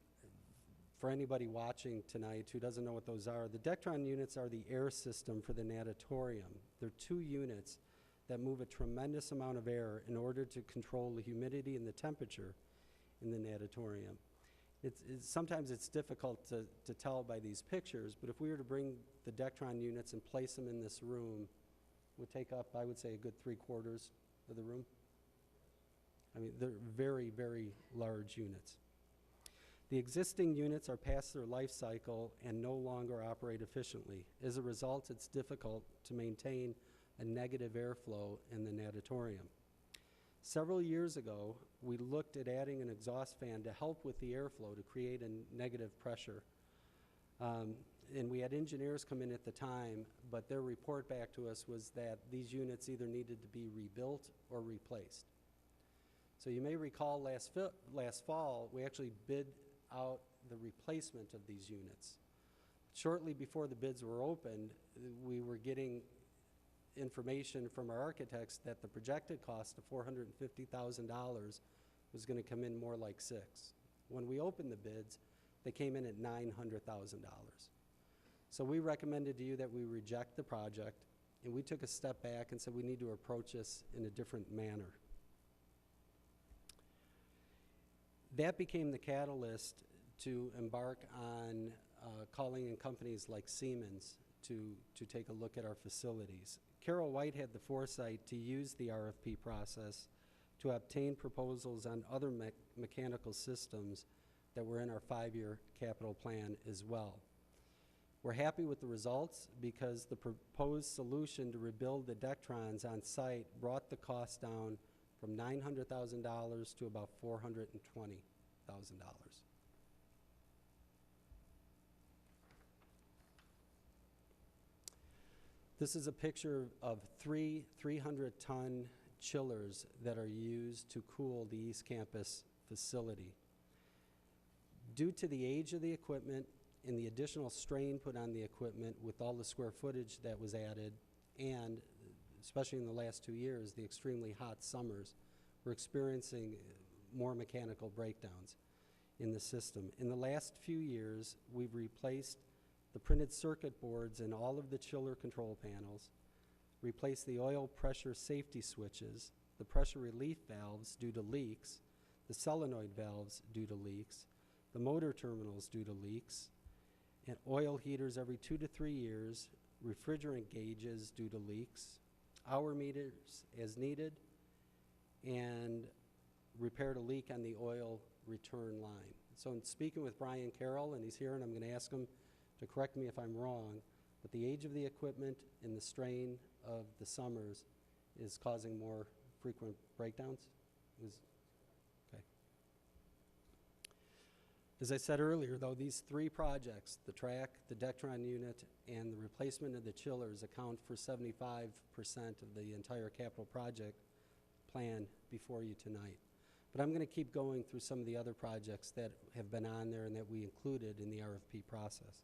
for anybody watching tonight who doesn't know what those are, the Dectron units are the air system for the natatorium. They're 2 units that move a tremendous amount of air in order to control the humidity and the temperature in the natatorium. Sometimes it's difficult to tell by these pictures, but if we were to bring the Dectron units and place them in this room, it would take up, I would say, a good 3/4 of the room. I mean, they're very, very large units. The existing units are past their life cycle and no longer operate efficiently. As a result, it's difficult to maintain a negative airflow in the natatorium. Several years ago, we looked at adding an exhaust fan to help with the airflow to create a negative pressure. And we had engineers come in at the time, but their report back to us was that these units either needed to be rebuilt or replaced. So you may recall last fall, we actually bid out the replacement of these units. Shortly before the bids were opened, we were getting information from our architects that the projected cost of $450,000 was going to come in more like $6. When we opened the bids, they came in at $900,000. So we recommended to you that we reject the project, and we took a step back and said we need to approach this in a different manner. That became the catalyst to embark on calling in companies like Siemens to take a look at our facilities. Carol White had the foresight to use the RFP process to obtain proposals on other mechanical systems that were in our 5-year capital plan as well. We're happy with the results because the proposed solution to rebuild the Dectrons on site brought the cost down from $900,000 to about $420,000. This is a picture of 3 300-ton chillers that are used to cool the East Campus facility. Due to the age of the equipment and the additional strain put on the equipment with all the square footage that was added and especially in the last 2 years, the extremely hot summers, we're experiencing more mechanical breakdowns in the system. In the last few years, we've replaced the printed circuit boards in all of the chiller control panels, replaced the oil pressure safety switches, the pressure relief valves due to leaks, the solenoid valves due to leaks, the motor terminals due to leaks, and oil heaters every 2 to 3 years, refrigerant gauges due to leaks, hour meters as needed, and repaired a leak on the oil return line. So in speaking with Brian Carroll, and he's here, and I'm going to ask him to correct me if I'm wrong, but the age of the equipment and the strain of the summers is causing more frequent breakdowns? Okay. As I said earlier, though, these 3 projects, the track, the Dectron unit, and the replacement of the chillers account for 75% of the entire capital project plan before you tonight. But I'm going to keep going through some of the other projects that have been on there and that we included in the RFP process.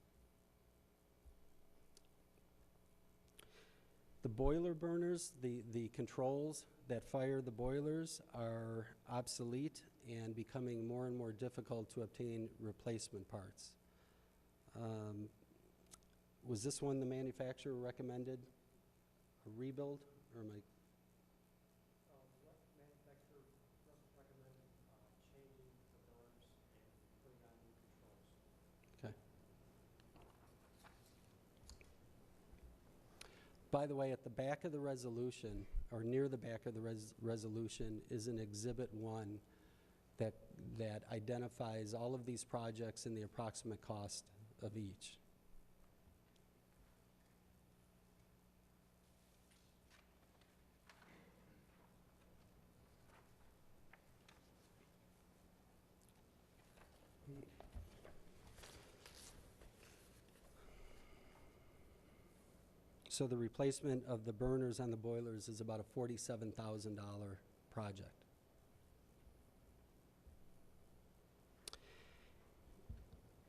The boiler burners, the controls that fire the boilers are obsolete and becoming more and more difficult to obtain replacement parts. Was this one the manufacturer recommended a rebuild, or am I? By the way, at the back of the resolution, or near the back of the resolution, is an Exhibit 1 that identifies all of these projects and the approximate cost of each. So the replacement of the burners on the boilers is about a $47,000 project.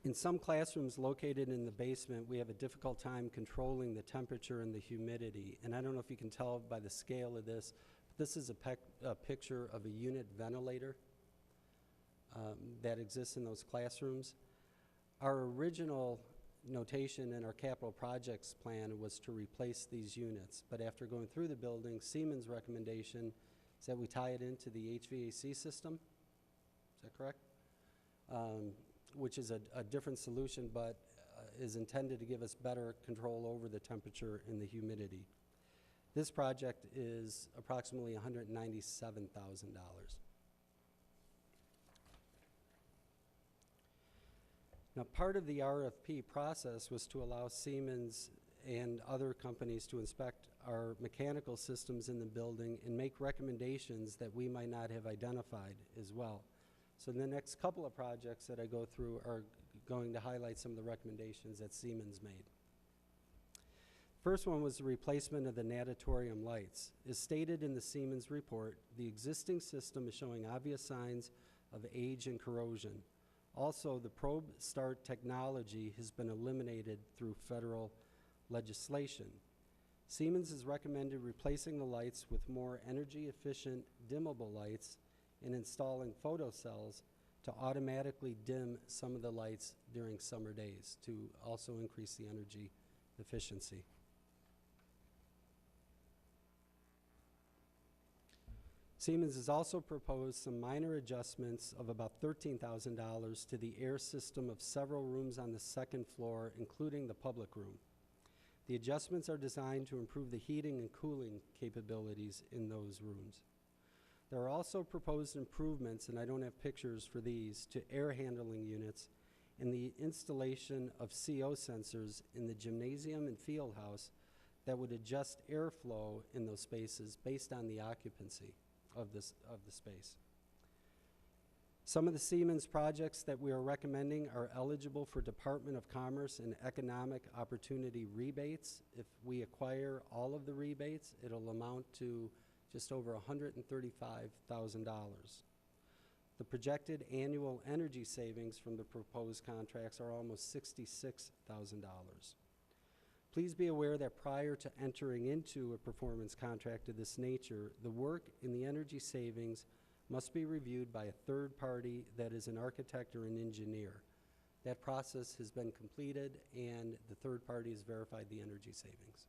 In some classrooms located in the basement, we have a difficult time controlling the temperature and the humidity. And I don't know if you can tell by the scale of this, but this is a picture of a unit ventilator that exists in those classrooms. Our original notation in our capital projects plan was to replace these units, but after going through the building, Siemens' recommendation is that we tie it into the HVAC system. Is that correct? Which is a different solution, but is intended to give us better control over the temperature and the humidity. This project is approximately $197,000. Now, part of the RFP process was to allow Siemens and other companies to inspect our mechanical systems in the building and make recommendations that we might not have identified as well. So the next couple of projects that I go through are going to highlight some of the recommendations that Siemens made. First one was the replacement of the natatorium lights. As stated in the Siemens report, the existing system is showing obvious signs of age and corrosion. Also, the probe start technology has been eliminated through federal legislation. Siemens has recommended replacing the lights with more energy-efficient dimmable lights and installing photocells to automatically dim some of the lights during summer days to also increase the energy efficiency. Siemens has also proposed some minor adjustments of about $13,000 to the air system of several rooms on the second floor, including the public room. The adjustments are designed to improve the heating and cooling capabilities in those rooms. There are also proposed improvements, and I don't have pictures for these, to air handling units and the installation of CO sensors in the gymnasium and field house that would adjust airflow in those spaces based on the occupancy of the space. Some of the Siemens projects that we are recommending are eligible for Department of Commerce and Economic Opportunity rebates. If we acquire all of the rebates, it'll amount to just over $135,000. The projected annual energy savings from the proposed contracts are almost $66,000. Please be aware that prior to entering into a performance contract of this nature, the work in the energy savings must be reviewed by a third party that is an architect or an engineer. That process has been completed, and the third party has verified the energy savings.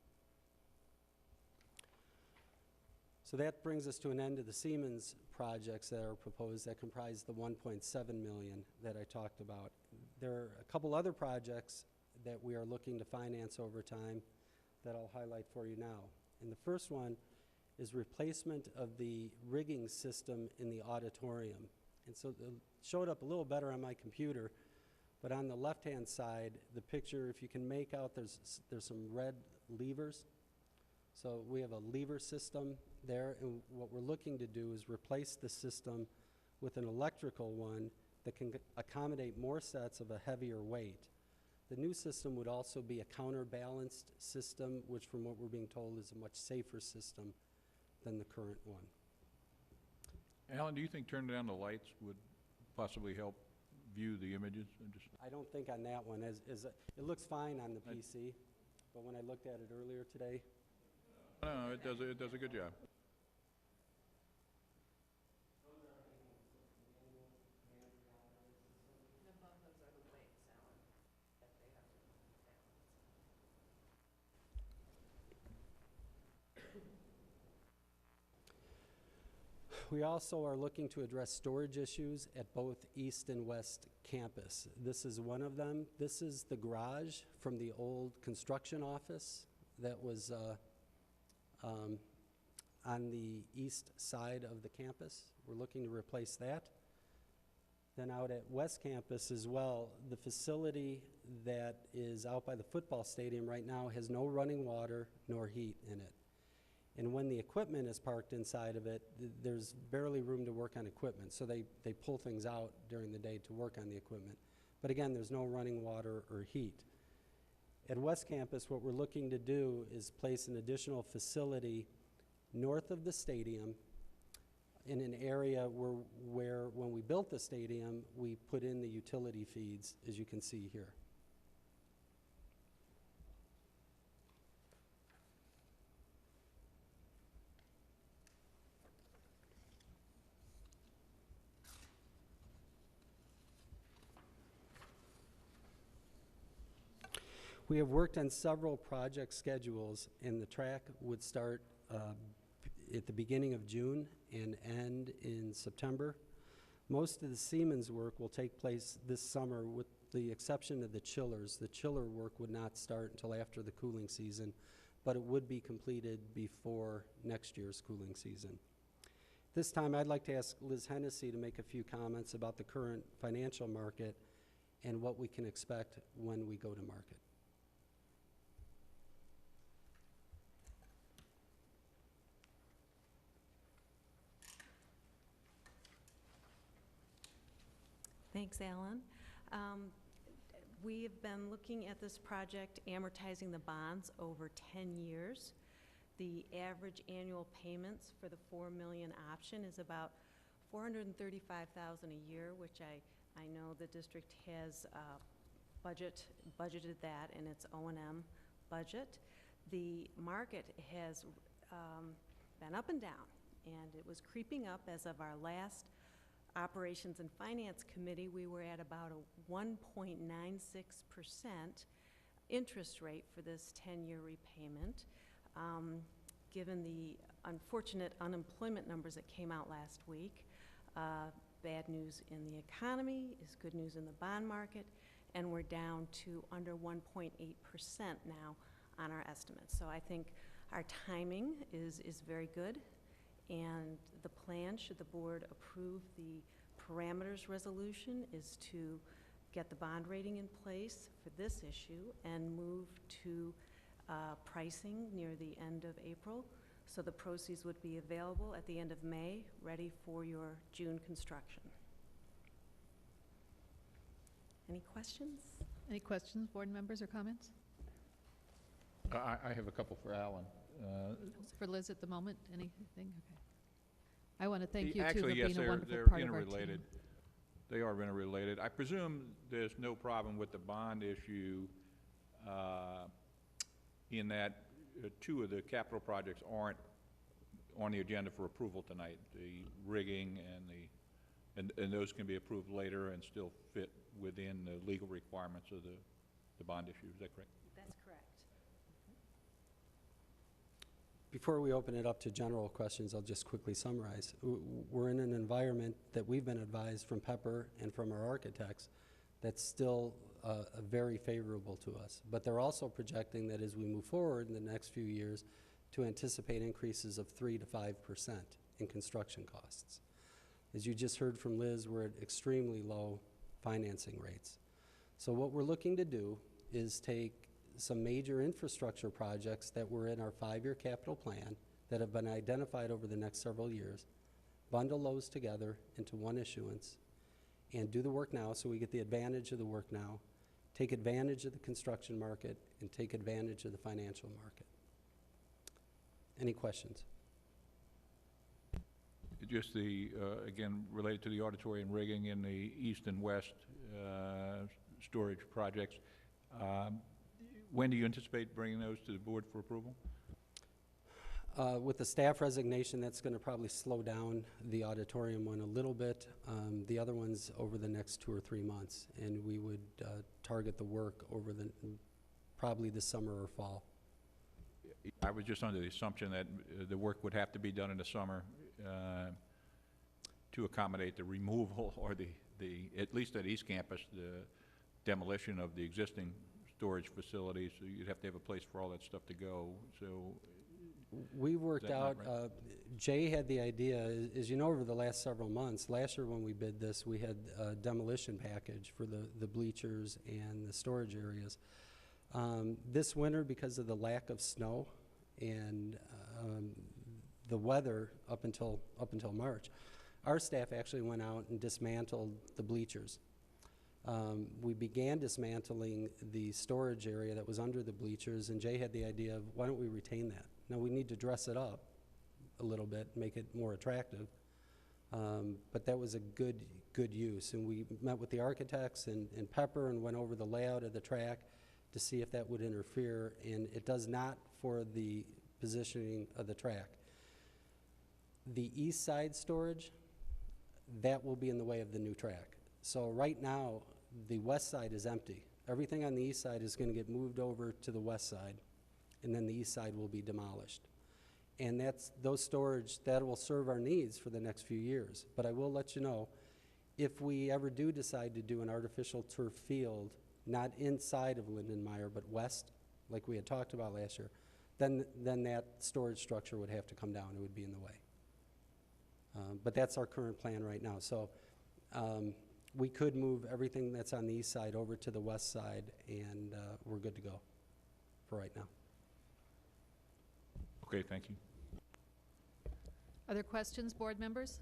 So that brings us to an end of the Siemens projects that are proposed that comprise the 1.7 million that I talked about. There are a couple other projects that we are looking to finance over time that I'll highlight for you now. And the first one is replacement of the rigging system in the auditorium. And so it showed up a little better on my computer, but on the left-hand side, the picture, if you can make out, there's some red levers. So we have a lever system there, and what we're looking to do is replace the system with an electrical one that can accommodate more sets of a heavier weight. The new system would also be a counterbalanced system, which from what we're being told is a much safer system than the current one. Alan, do you think turning down the lights would possibly help view the images? I don't think on that one, it looks fine on the PC, but when I looked at it earlier today, No, it does a good job. we also are looking to address storage issues at both East and West Campus. This is one of them. This is the garage from the old construction office that was on the east side of the campus. We're looking to replace that. Then out at West Campus as well, the facility that is out by the football stadium right now has no running water nor heat in it. And when the equipment is parked inside of it, there's barely room to work on equipment. So they pull things out during the day to work on the equipment. But again, there's no running water or heat. At West Campus, what we're looking to do is place an additional facility north of the stadium in an area where when we built the stadium, we put in the utility feeds, as you can see here. We have worked on several project schedules, and the track would start at the beginning of June and end in September. Most of the Siemens work will take place this summer with the exception of the chillers. The chiller work would not start until after the cooling season, but it would be completed before next year's cooling season. This time I'd like to ask Liz Hennessy to make a few comments about the current financial market and what we can expect when we go to market. Thanks, Alan. We have been looking at this project, amortizing the bonds over 10 years. The average annual payments for the $4 million option is about $435,000 a year, which I know the district has budgeted that in its O&M budget. The market has been up and down, and it was creeping up as of our last Operations and Finance Committee. We were at about a 1.96% interest rate for this 10-year repayment. Given the unfortunate unemployment numbers that came out last week, bad news in the economy is good news in the bond market, and we're down to under 1.8% now on our estimates. So I think our timing is very good. And the plan, should the board approve the parameters resolution, is to get the bond rating in place for this issue and move to pricing near the end of April. So the proceeds would be available at the end of May, ready for your June construction. Any questions? Any questions, board members, or comments? I have a couple for Alan. For Liz at the moment, anything? Okay. I want to thank you, too, for Actually, yes, being a wonderful they're part of our interrelated. team. They are interrelated. I presume there's no problem with the bond issue in that two of the capital projects aren't on the agenda for approval tonight, the rigging and those can be approved later and still fit within the legal requirements of the bond issue. Is that correct? That's correct. Before we open it up to general questions, I'll just quickly summarize. We're in an environment that we've been advised from Pepper and from our architects that's still very favorable to us. But they're also projecting that as we move forward in the next few years to anticipate increases of 3 to 5% in construction costs. As you just heard from Liz, we're at extremely low financing rates. So what we're looking to do is take some major infrastructure projects that were in our 5-year capital plan that have been identified over the next several years, bundle those together into one issuance, and do the work now so we get the advantage of the work now, take advantage of the construction market, and take advantage of the financial market. Any questions? Just again, related to the auditorium rigging in the east and west storage projects, when do you anticipate bringing those to the board for approval? With the staff resignation, that's going to probably slow down the auditorium one a little bit. The other one's over the next 2 or 3 months, and we would target the work over probably the summer or fall. I was just under the assumption that the work would have to be done in the summer to accommodate the removal or at least at East Campus, the demolition of the existing storage facilities. So you'd have to have a place for all that stuff to go. So we worked out, right? Jay had the idea, as you know, over the last several months, last year when we bid this, we had a demolition package for the bleachers and the storage areas. This winter, because of the lack of snow and the weather up until March, our staff actually went out and dismantled the bleachers. We began dismantling the storage area that was under the bleachers, and Jay had the idea of, why don't we retain that? Now, we need to dress it up a little bit, make it more attractive, but that was a good use. And we met with the architects and Pepper and went over the layout of the track to see if that would interfere, and it does not for the positioning of the track. The east side storage, that will be in the way of the new track. So right now, the west side is empty. Everything on the east side is going to get moved over to the west side, and then the east side will be demolished. And those storage, that will serve our needs for the next few years. But I will let you know, if we ever do decide to do an artificial turf field, not inside of Lindenmeyer, but west, like we had talked about last year, then that storage structure would have to come down. It would be in the way. But that's our current plan right now. So we could move everything that's on the east side over to the west side, and we're good to go for right now. Okay, thank you. Other questions, board members?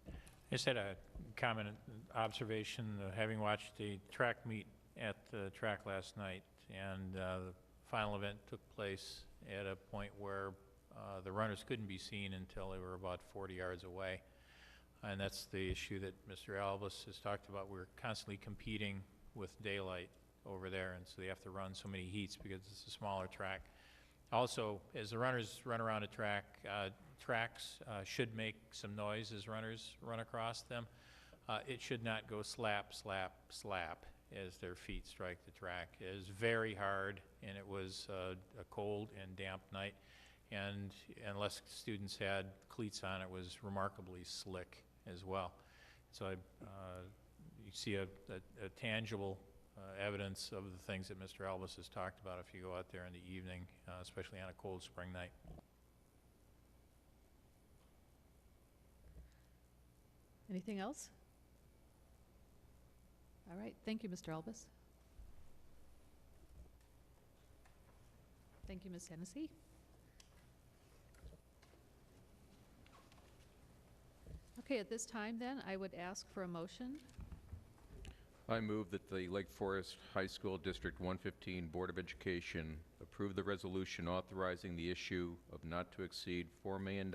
I just had a comment, observation, having watched the track meet at the track last night, and the final event took place at a point where the runners couldn't be seen until they were about 40 yards away. And that's the issue that Mr. Albus has talked about. We're constantly competing with daylight over there, and so they have to run so many heats because it's a smaller track. Also, as the runners run around a track, tracks should make some noise as runners run across them. It should not go slap, slap, slap as their feet strike the track. It is very hard, and it was a cold and damp night. And unless students had cleats on, it was remarkably slick as well. So you see a tangible evidence of the things that Mr. Albus has talked about if you go out there in the evening, especially on a cold spring night. Anything else? All right, thank you, Mr. Albus. Thank you, Ms. Hennessy. Okay, at this time then, I would ask for a motion. I move that the Lake Forest High School District 115 Board of Education approve the resolution authorizing the issue of not to exceed $4 million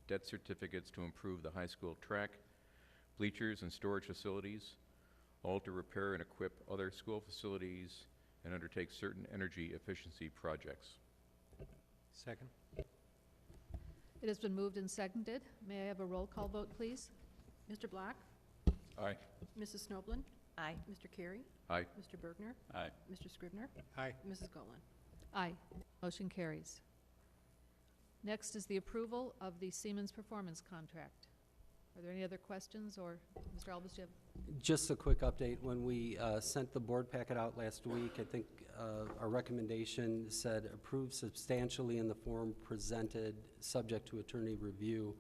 debt certificates to improve the high school track, bleachers and storage facilities, alter, repair, and equip other school facilities, and undertake certain energy efficiency projects. Second. It has been moved and seconded. May I have a roll call vote, please? Mr. Block? Aye. Mrs. Snoblin? Aye. Mr. Carey? Aye. Mr. Bergner? Aye. Mr. Scribner? Aye. Mrs. Golan? Aye. Motion carries. Next is the approval of the Siemens performance contract. Are there any other questions, or Mr. Albus, do you have? Just a quick update. When we sent the board packet out last week, I think our recommendation said approve substantially in the form presented, subject to attorney review.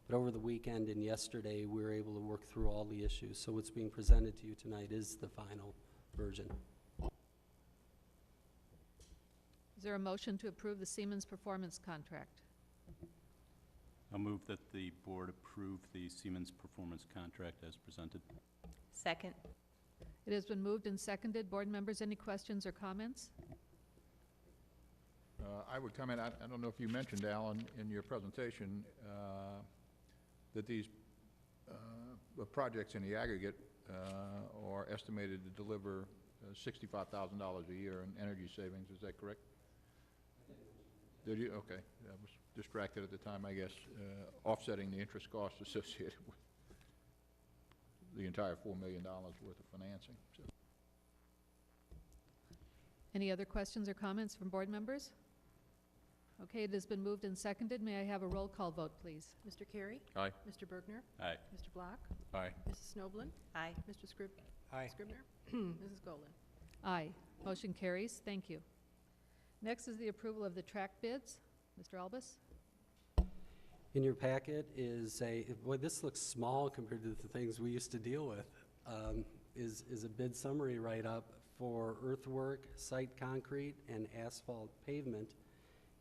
But over the weekend and yesterday, we were able to work through all the issues. So what's being presented to you tonight is the final version. Is there a motion to approve the Siemens performance contract? I'll move that the board approve the Siemens performance contract as presented. Second. It has been moved and seconded. Board members, any questions or comments? I would comment, I don't know if you mentioned, Alan, in your presentation, that these projects in the aggregate are estimated to deliver $65,000 a year in energy savings. Is that correct? Did you? Okay. I was distracted at the time, I guess, offsetting the interest costs associated with the entire $4 million worth of financing. So. Any other questions or comments from board members? Okay, it has been moved and seconded. May I have a roll call vote, please? Mr. Carey? Aye. Mr. Bergner? Aye. Mr. Block? Aye. Mrs. Snoblin? Aye. Mr. Aye. Scribner? Mrs. Golan? Aye. Motion carries. Thank you. Next is the approval of the track bids. Mr. Albus? In your packet is boy, this looks small compared to the things we used to deal with, is a bid summary write-up for earthwork, site concrete, and asphalt pavement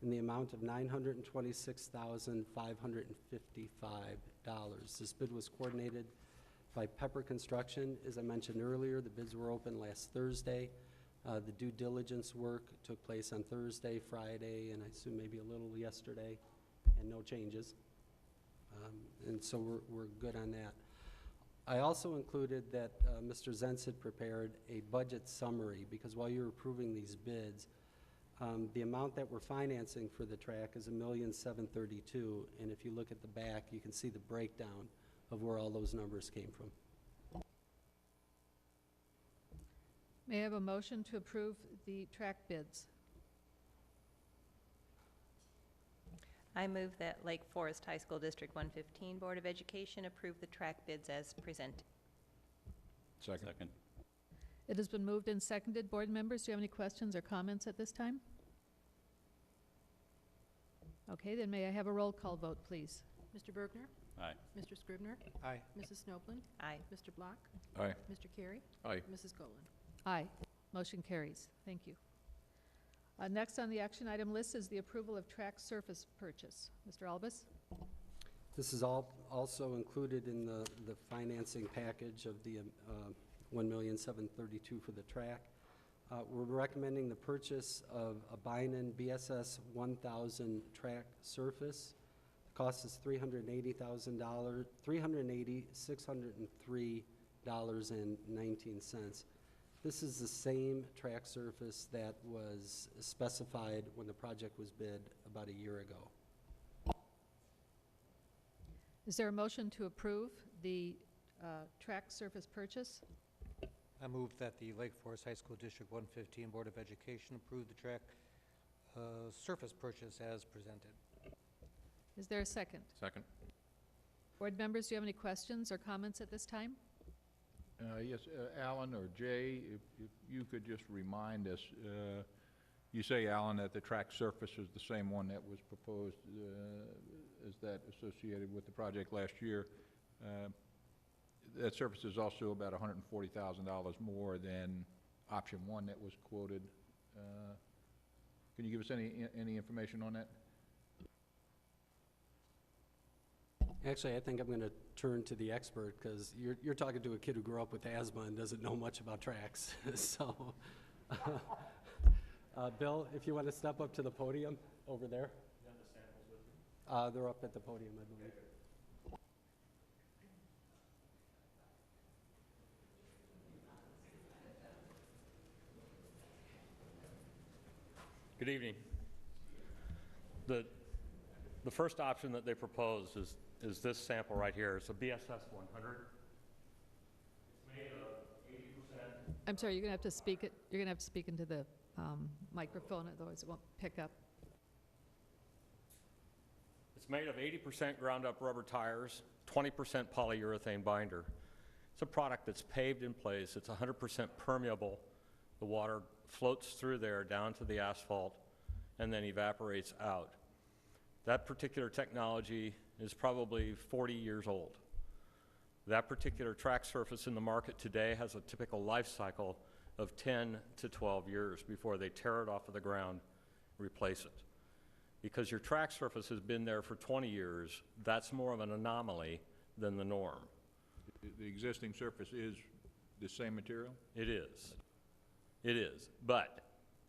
in the amount of $926,555. This bid was coordinated by Pepper Construction. As I mentioned earlier, the bids were open last Thursday. The due diligence work took place on Thursday, Friday, and I assume maybe a little yesterday, and no changes. And so we're good on that. I also included that Mr. Zentz had prepared a budget summary, because while you're approving these bids, the amount that we're financing for the track is $1,732,000, and if you look at the back, you can see the breakdown of where all those numbers came from. May I have a motion to approve the track bids? I move that Lake Forest High School District 115 Board of Education approve the track bids as presented. Second. It has been moved and seconded. Board members, do you have any questions or comments at this time? Okay, then may I have a roll call vote, please? Mr. Bergner? Aye. Mr. Scribner? Aye. Mrs. Snoblin? Aye. Mr. Block? Aye. Mr. Carey? Aye. Mrs. Golan? Aye. Motion carries. Thank you. Next on the action item list is the approval of track surface purchase. Mr. Albus? This is all also included in the financing package of the $1,732,000 for the track. We're recommending the purchase of a Bynum BSS 1000 track surface. The cost is $380,000, $380,603.19. This is the same track surface that was specified when the project was bid about a year ago. Is there a motion to approve the track surface purchase? I move that the Lake Forest High School District 115 Board of Education approve the track surface purchase as presented. Is there a second? Second. Board members, do you have any questions or comments at this time? Yes, Alan or Jay, if you could just remind us, you say, Alan, that the track surface is the same one that was proposed as that associated with the project last year. That surface is also about $140,000 more than option one that was quoted. Can you give us any information on that? Actually, I think I'm going to turn to the expert, because you're talking to a kid who grew up with asthma and doesn't know much about tracks. So, Bill, if you want to step up to the podium over there. You have the samples with you? They're up at the podium, I believe. Good evening. The first option that they propose is this sample right here. It's a BSS 100. It's made of 80%. I'm sorry, you're going to have to speak it, you're going to have to speak into the microphone, otherwise it won't pick up. It's made of 80% ground up rubber tires, 20% polyurethane binder. It's a product that's paved in place. It's 100% permeable. The water floats through there down to the asphalt and then evaporates out. That particular technology is probably 40 years old. That particular track surface in the market today has a typical life cycle of 10 to 12 years before they tear it off of the ground, replace it. Because your track surface has been there for 20 years, that's more of an anomaly than the norm. The existing surface is the same material? It is. It is. But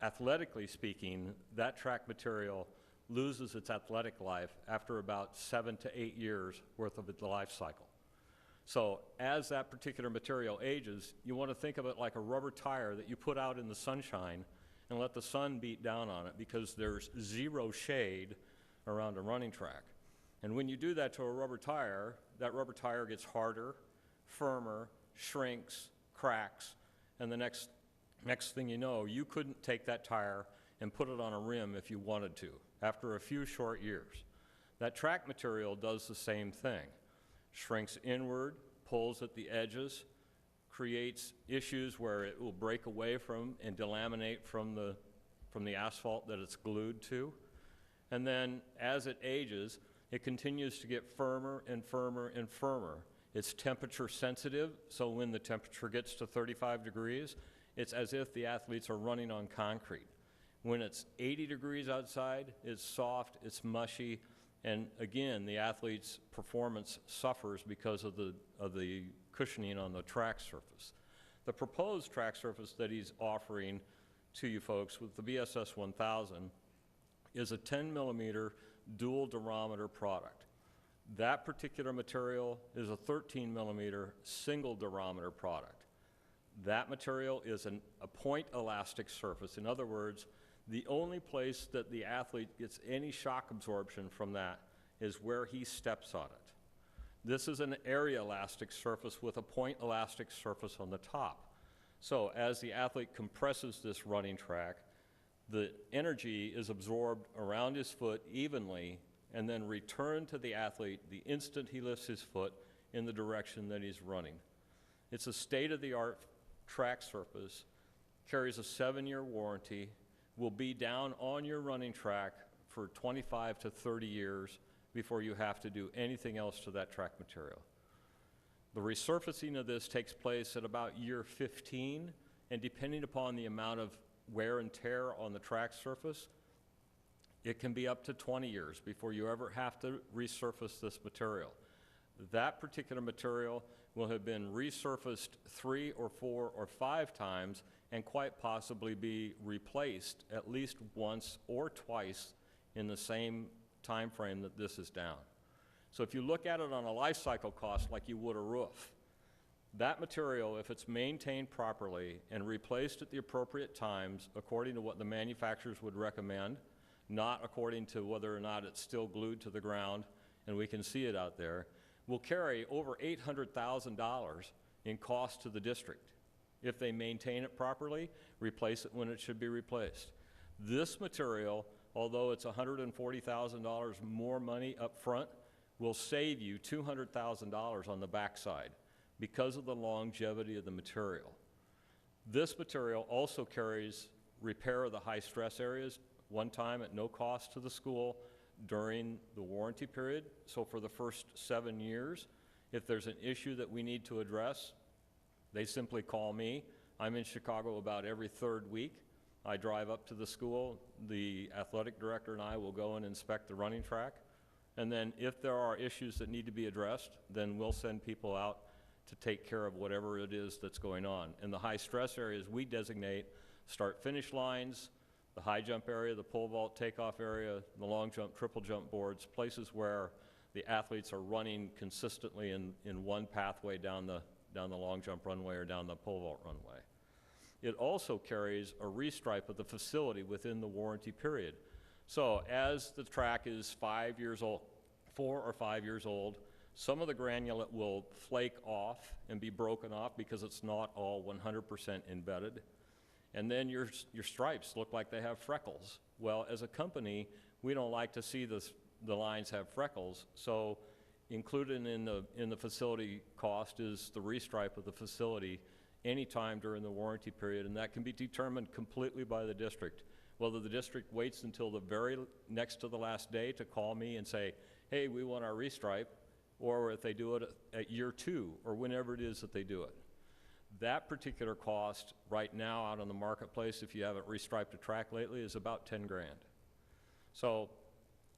athletically speaking, that track material loses its athletic life after about 7 to 8 years worth of its life cycle. So as that particular material ages, you want to think of it like a rubber tire that you put out in the sunshine and let the sun beat down on it, because there's zero shade around a running track. And when you do that to a rubber tire, that rubber tire gets harder, firmer, shrinks, cracks, and the next thing you know, you couldn't take that tire and put it on a rim if you wanted to after a few short years. That track material does the same thing. Shrinks inward, pulls at the edges, creates issues where it will break away from and delaminate from the asphalt that it's glued to. And then as it ages, it continues to get firmer and firmer and firmer. It's temperature sensitive, so when the temperature gets to 35 degrees, it's as if the athletes are running on concrete. When it's 80 degrees outside, it's soft, it's mushy, and again, the athlete's performance suffers because of the cushioning on the track surface. The proposed track surface that he's offering to you folks with the BSS 1000 is a 10 millimeter dual durometer product. That particular material is a 13 millimeter single durometer product. That material is a point elastic surface. In other words, the only place that the athlete gets any shock absorption from that is where he steps on it. This is an area elastic surface with a point elastic surface on the top. So as the athlete compresses this running track, the energy is absorbed around his foot evenly and then returned to the athlete the instant he lifts his foot in the direction that he's running. It's a state-of-the-art track surface, carries a 7-year warranty, will be down on your running track for 25 to 30 years before you have to do anything else to that track material. The resurfacing of this takes place at about year 15, and depending upon the amount of wear and tear on the track surface, it can be up to 20 years before you ever have to resurface this material. That particular material will have been resurfaced 3 or 4 or 5 times and quite possibly be replaced at least once or twice in the same time frame that this is down. So if you look at it on a life cycle cost like you would a roof, that material, if it's maintained properly and replaced at the appropriate times according to what the manufacturers would recommend, not according to whether or not it's still glued to the ground and we can see it out there, will carry over $800,000 in cost to the district if they maintain it properly, replace it when it should be replaced. This material, although it's $140,000 more money up front, will save you $200,000 on the backside because of the longevity of the material. This material also carries repair of the high stress areas one time at no cost to the school during the warranty period. So for the first 7 years, if there's an issue that we need to address, they simply call me. I'm in Chicago about every 3rd week. I drive up to the school. The athletic director and I will go and inspect the running track. And then if there are issues that need to be addressed, then we'll send people out to take care of whatever it is that's going on. In the high stress areas, we designate start-finish lines, the high jump area, the pole vault takeoff area, the long jump, triple jump boards, places where the athletes are running consistently in one pathway down the long jump runway or down the pole vault runway. it also carries a restripe of the facility within the warranty period. So as the track is 5 years old, 4 or 5 years old, some of the granulate will flake off and be broken off because it's not all 100% embedded. And then your stripes look like they have freckles. Well, as a company, we don't like to see the lines have freckles, so included in the facility cost is the restripe of the facility anytime during the warranty period, and that can be determined completely by the district. Whether the district waits until the very next to the last day to call me and say, hey, we want our restripe, or if they do it at year 2, or whenever it is that they do it. That particular cost right now out on the marketplace, if you haven't restriped a track lately, is about 10 grand. So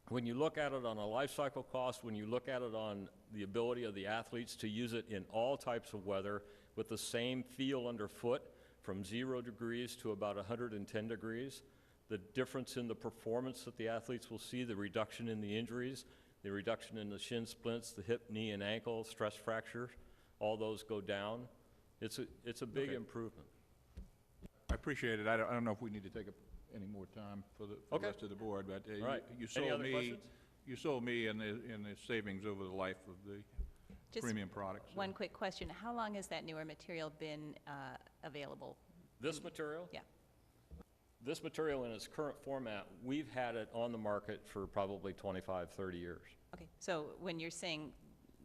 when you look at it on a life cycle cost, when you look at it on the ability of the athletes to use it in all types of weather with the same feel underfoot from 0 degrees to about 110 degrees, the difference in the performance that the athletes will see, the reduction in the injuries, the reduction in the shin splints, the hip, knee, and ankle stress fractures, all those go down. It's a big improvement. I appreciate it. I don't know if we need to take up any more time for the rest of the board, but All right. you Any sold other me, questions? you sold me in the savings over the life of the Just premium product. so- one quick question. How long has that newer material been available? This material? Yeah. This material in its current format, we've had it on the market for probably 25, 30 years. Okay, so when you're saying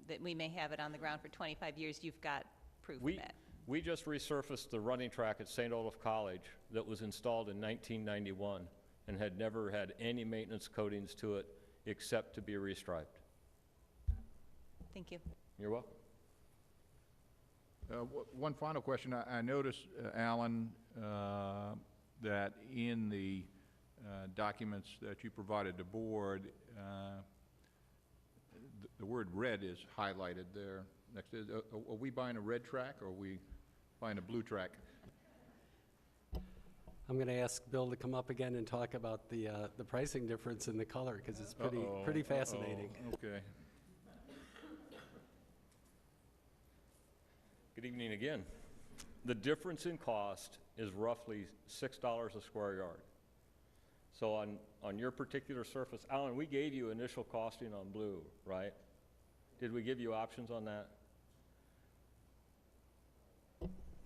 that we may have it on the ground for 25 years, you've got proof of that? We just resurfaced the running track at St. Olaf College that was installed in 1991 and had never had any maintenance coatings to it except to be restriped. Thank you. You're welcome. One final question. I noticed, Alan, that in the documents that you provided the board, the word red is highlighted there next to it. Are we buying a red track or are we buying a blue track? I'm going to ask Bill to come up again and talk about the pricing difference in the color, because it's pretty fascinating. Okay. Good evening again. The difference in cost is roughly $6 a square yard. So on your particular surface, Alan, we gave you initial costing on blue, right? Did we give you options on that?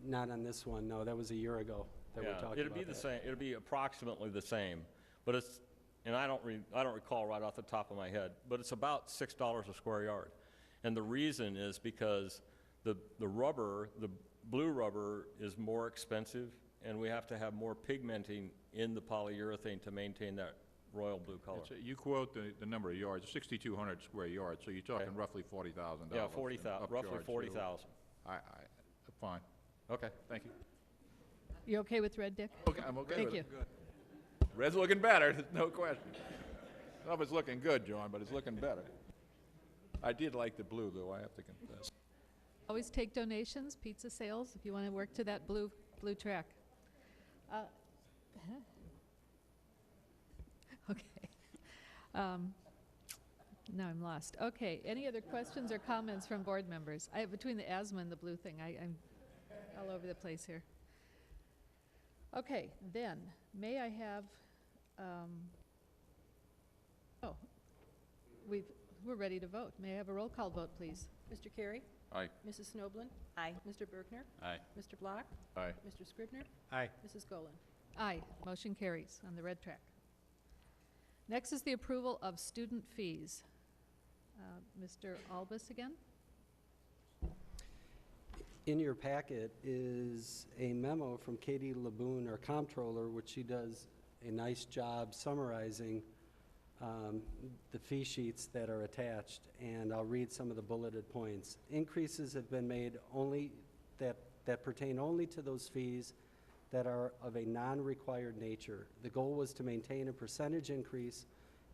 Not on this one, no, that was a year ago that we talked about it'll be the same. It'll be approximately the same, but it's, and I don't recall right off the top of my head, but it's about $6 a square yard. And the reason is because the rubber, the blue rubber, is more expensive, and we have to have more pigmenting in the polyurethane to maintain that royal blue color. You quote the number of yards, 6,200 square yards, so you're talking roughly $40,000. Yeah, roughly 40,000. Fine. Okay. Thank you. You okay with red, Dick? Okay, I'm okay Thank with you. it. Red's looking better, there's no question. I don't know if it's looking good, John, but it's looking better. I did like the blue, though, I have to confess. Always take donations, pizza sales, if you want to work to that blue track. Okay. Now I'm lost. Okay, any other questions or comments from board members? Between the asthma and the blue thing, I'm all over the place here. Okay, then, may I have, we're ready to vote. May I have a roll call vote, please? Mr. Carey? Aye. Mrs. Snoblin? Aye. Mr. Bergner? Aye. Mr. Block? Aye. Mr. Scribner? Aye. Mrs. Golan? Aye, motion carries on the red track. Next is the approval of student fees. Mr. Albus again? In your packet is a memo from Katie Laboon, our comptroller, which she does a nice job summarizing the fee sheets that are attached, and I'll read some of the bulleted points. Increases have been made only that pertain only to those fees that are of a non-required nature. The goal was to maintain a percentage increase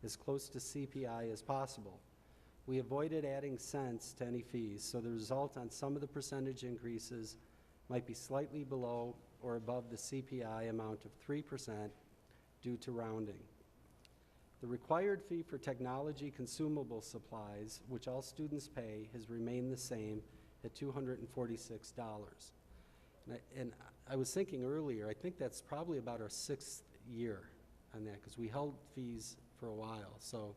as close to CPI as possible. We avoided adding cents to any fees, so the result on some of the percentage increases might be slightly below or above the CPI amount of 3% due to rounding. The required fee for technology consumable supplies, which all students pay, has remained the same at $246. And I was thinking earlier, I think that's probably about our 6th year on that, because we held fees for a while, so.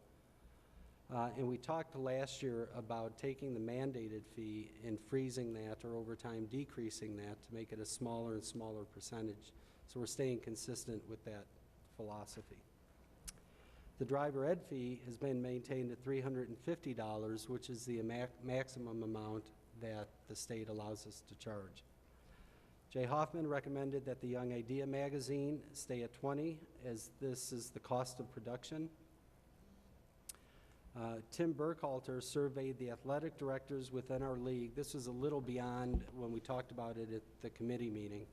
And we talked last year about taking the mandated fee and freezing that, or over time decreasing that, to make it a smaller and smaller percentage. So we're staying consistent with that philosophy. The driver ed fee has been maintained at $350, which is the maximum amount that the state allows us to charge. Jay Hoffman recommended that the Young Idea magazine stay at $20, as this is the cost of production. Tim Burkhalter surveyed the athletic directors within our league. This was a little beyond when we talked about it at the committee meeting.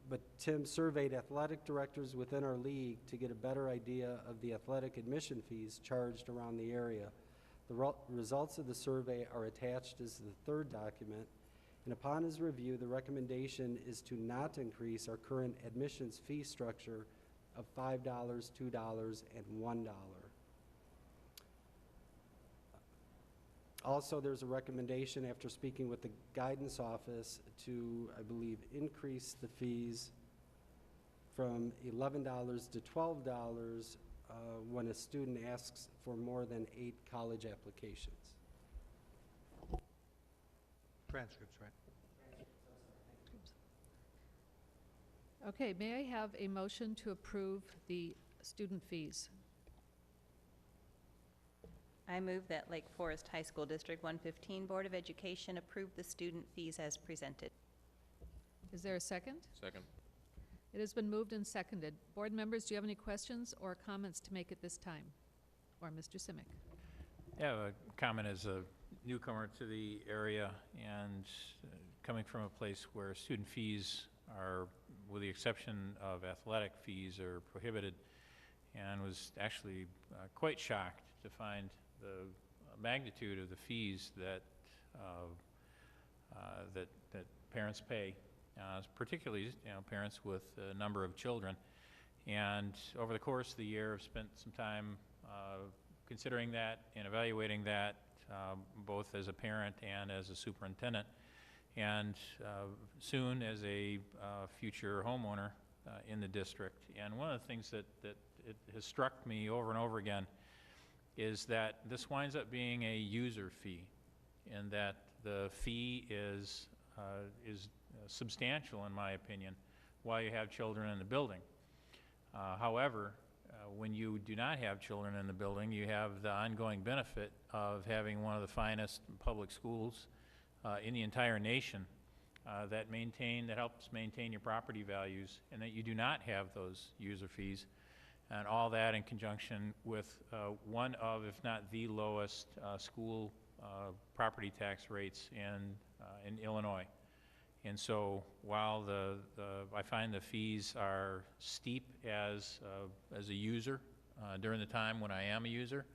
But Tim surveyed athletic directors within our league to get a better idea of the athletic admission fees charged around the area. The results of the survey are attached as the third document, and upon his review, the recommendation is to not increase our current admissions fee structure of $5, $2, and $1. Also, there's a recommendation after speaking with the guidance office to, I believe, increase the fees from $11 to $12 when a student asks for more than 8 college applications. Transcripts, right? Okay, may I have a motion to approve the student fees? I move that Lake Forest High School District 115 Board of Education approve the student fees as presented. Is there a second? Second. It has been moved and seconded. Board members, do you have any questions or comments to make at this time? Or Mr. Simic? Yeah, a comment as a newcomer to the area and coming from a place where student fees are, with the exception of athletic fees, are prohibited, and was actually quite shocked to find the magnitude of the fees that that parents pay, particularly parents with a number of children. And over the course of the year, I've spent some time considering that and evaluating that, both as a parent and as a superintendent, and soon as a future homeowner in the district. And one of the things that it has struck me over and over again is that this winds up being a user fee, and that the fee is substantial, in my opinion, while you have children in the building. However, when you do not have children in the building, you have the ongoing benefit of having one of the finest public schools in the entire nation that helps maintain your property values, and that you do not have those user fees. And all that in conjunction with one of, if not the lowest, school property tax rates in Illinois. And so while I find the fees are steep as a user during the time when I am a user,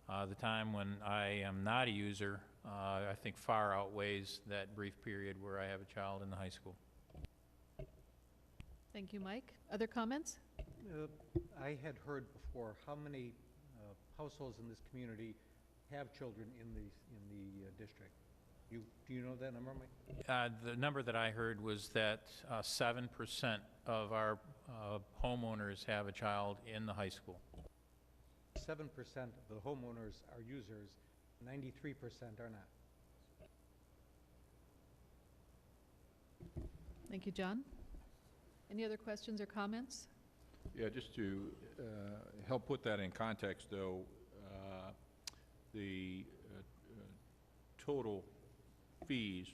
the time when I am not a user, I think far outweighs that brief period where I have a child in the high school. Thank you, Mike. Other comments? I had heard before how many households in this community have children in the district. Do you know that number, Mike? The number that I heard was that 7% of our homeowners have a child in the high school. 7% of the homeowners are users, 93% are not. Thank you, John. Any other questions or comments? Yeah, just to help put that in context, though, the total fees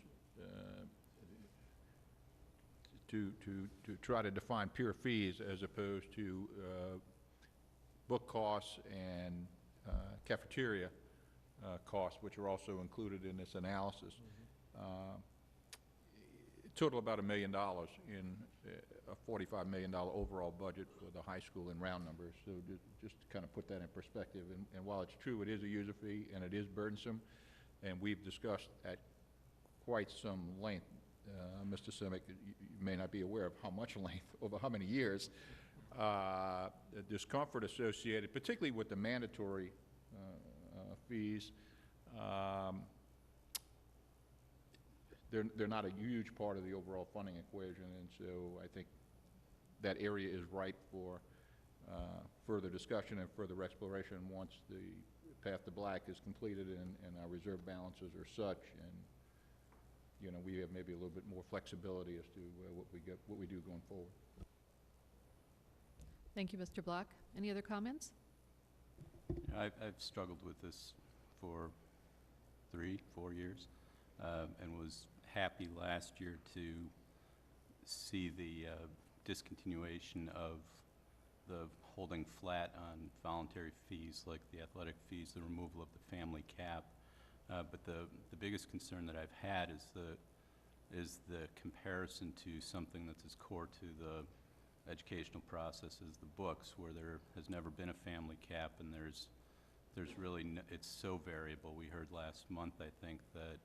to try to define pure fees as opposed to book costs and cafeteria costs, which are also included in this analysis. Total about $1 million in a $45 million overall budget for the high school in round numbers. So just to kind of put that in perspective. And while it's true, it is a user fee and it is burdensome, and we've discussed at quite some length, Mr. Simic, you may not be aware of how much length, over how many years, the discomfort associated, particularly with the mandatory they're not a huge part of the overall funding equation, and so I think that area is ripe for further discussion and further exploration once the Path to Black is completed and our reserve balances are such, and you know, we have maybe a little bit more flexibility as to what we do going forward. Thank you, Mr. Block. Any other comments? I've struggled with this for 3-4 years, and was happy last year to see the discontinuation of the holding flat on voluntary fees like the athletic fees, the removal of the family cap. But the biggest concern that I've had is the comparison to something that's as core to the educational process as the books, where there has never been a family cap, and there's really it's so variable. We heard last month, I think, that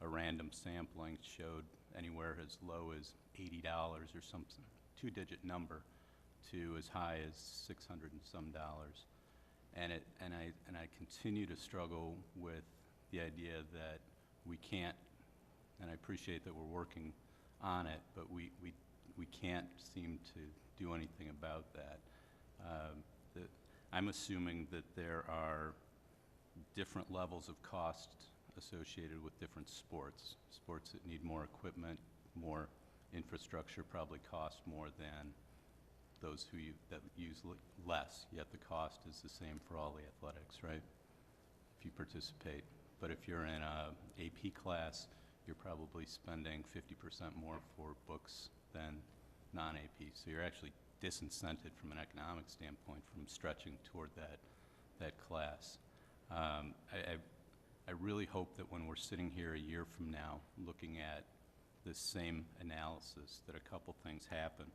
a random sampling showed anywhere as low as $80 or something, two-digit number, to as high as $600 and some dollars. And I continue to struggle with the idea that we can't, and I appreciate that we're working on it, but we can't seem to do anything about that. I'm assuming that there are different levels of cost associated with different sports. Sports that need more equipment, more infrastructure probably cost more than those that use less, yet the cost is the same for all the athletics, right? If you participate. But if you're in a AP class, you're probably spending 50% more for books than non-AP. So you're actually disincented from an economic standpoint from stretching toward that class. I really hope that when we're sitting here a year from now looking at this same analysis, that a couple things happen.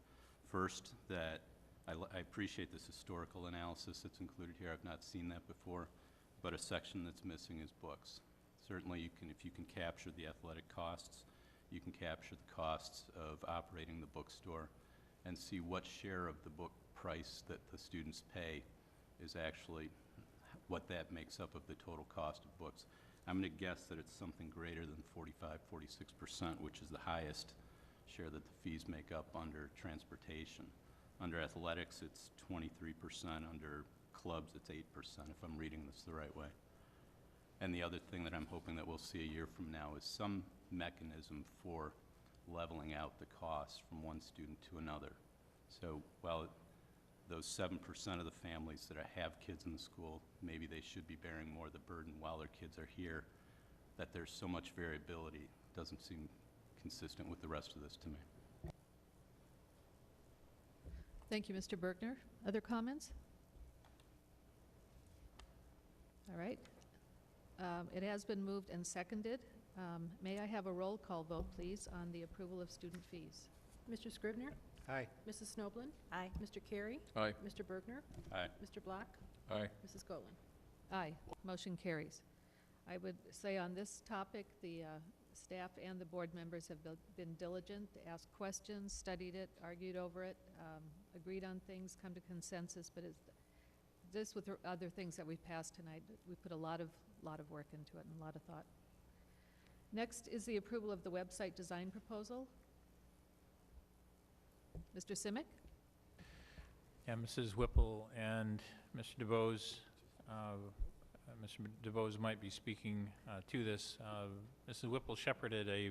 First, that I appreciate this historical analysis that's included here. I've not seen that before, but a section that's missing is books. Certainly, if you can capture the athletic costs, you can capture the costs of operating the bookstore and see what share of the book price that the students pay is actually what that makes up of the total cost of books. I'm going to guess that it's something greater than 45–46%, which is the highest share that the fees make up under transportation. Under athletics, it's 23%. Under clubs, it's 8%, if I'm reading this the right way. And the other thing that I'm hoping that we'll see a year from now is some mechanism for leveling out the costs from one student to another. So while those 7% of the families that have kids in the school, maybe they should be bearing more of the burden while their kids are here, that there's so much variability doesn't seem consistent with the rest of this to me. Thank you, Mr. Bergner. Other comments? All right. It has been moved and seconded. May I have a roll call vote, please, on the approval of student fees? Mr. Scribner? Aye. Mrs. Snoblin? Aye. Mr. Carey? Aye. Mr. Bergner? Aye. Mr. Block? Aye. Mrs. Golan? Aye. Motion carries. I would say on this topic, the staff and the board members have been diligent, asked questions, studied it, argued over it, agreed on things, come to consensus, but this with the other things that we've passed tonight, we put a lot of work into it and a lot of thought. Next is the approval of the website design proposal. Mr. Simic? Yeah, Mrs. Whipple and Mr. DeBose, Mr. DeBose might be speaking to this. Mrs. Whipple shepherded a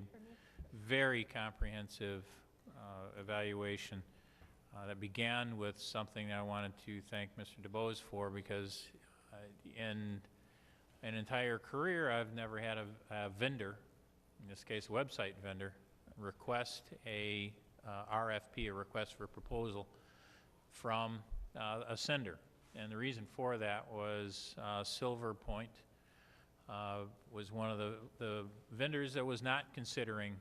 very comprehensive evaluation that began with something I wanted to thank Mr. DeBose for, because in an entire career I've never had a vendor, in this case a website vendor, request a RFP, a request for proposal, from a sender. And the reason for that was Silver Point was one of the vendors that was not considering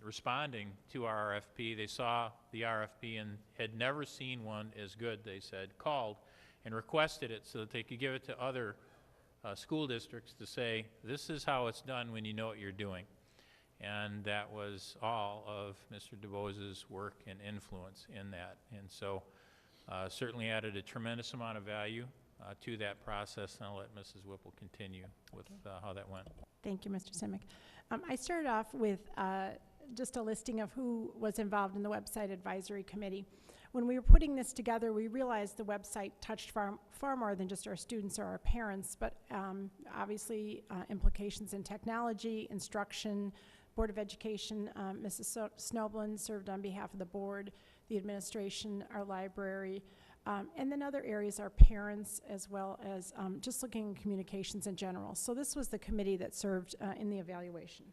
responding to our RFP. They saw the RFP and had never seen one as good, they said, called and requested it so that they could give it to other school districts to say, this is how it's done when you know what you're doing. And that was all of Mr. DeBose's work and influence in that. And so certainly added a tremendous amount of value to that process, and I'll let Mrs. Whipple continue with how that went. Thank you, Mr. Simic. I started off with just a listing of who was involved in the website advisory committee. When we were putting this together, we realized the website touched far more than just our students or our parents, but obviously implications in technology, instruction, Board of Education. Mrs. Snoblin served on behalf of the board, the administration, our library, and then other areas, our parents, as well as just looking at communications in general. So this was the committee that served in the evaluation.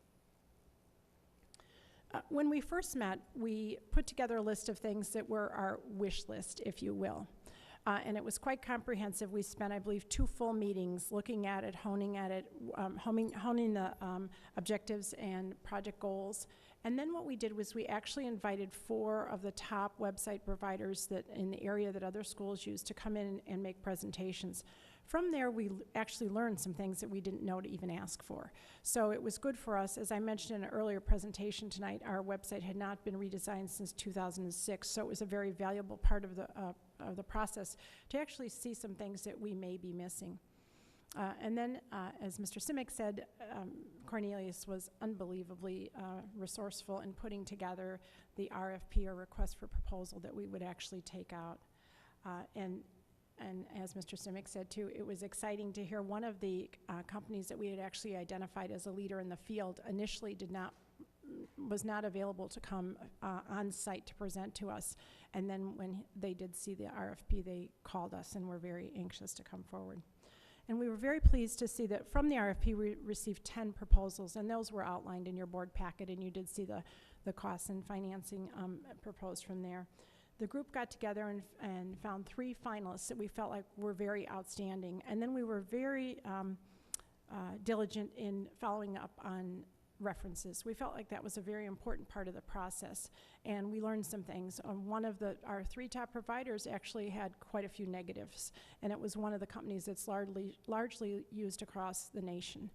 When we first met, we put together a list of things that were our wish list, if you will. And it was quite comprehensive. We spent, I believe, 2 full meetings looking at it, honing the objectives and project goals. And then what we did was we actually invited 4 of the top website providers that in the area that other schools use to come in and make presentations. From there, we actually learned some things that we didn't know to even ask for. So it was good for us. As I mentioned in an earlier presentation tonight, our website had not been redesigned since 2006, so it was a very valuable part of the process to actually see some things that we may be missing. And then, as Mr. Simic said, Cornelius was unbelievably resourceful in putting together the RFP, or request for proposal, that we would actually take out. And as Mr. Simic said too, it was exciting to hear one of the companies that we had actually identified as a leader in the field initially was not available to come on site to present to us. And then when they did see the RFP, they called us and were very anxious to come forward. And we were very pleased to see that from the RFP we received 10 proposals, and those were outlined in your board packet, and you did see the costs and financing proposed from there. The group got together and found 3 finalists that we felt like were very outstanding. And then we were very diligent in following up on references. We felt like that was a very important part of the process. And we learned some things. One of our 3 top providers actually had quite a few negatives. And it was one of the companies that's largely used across the nation.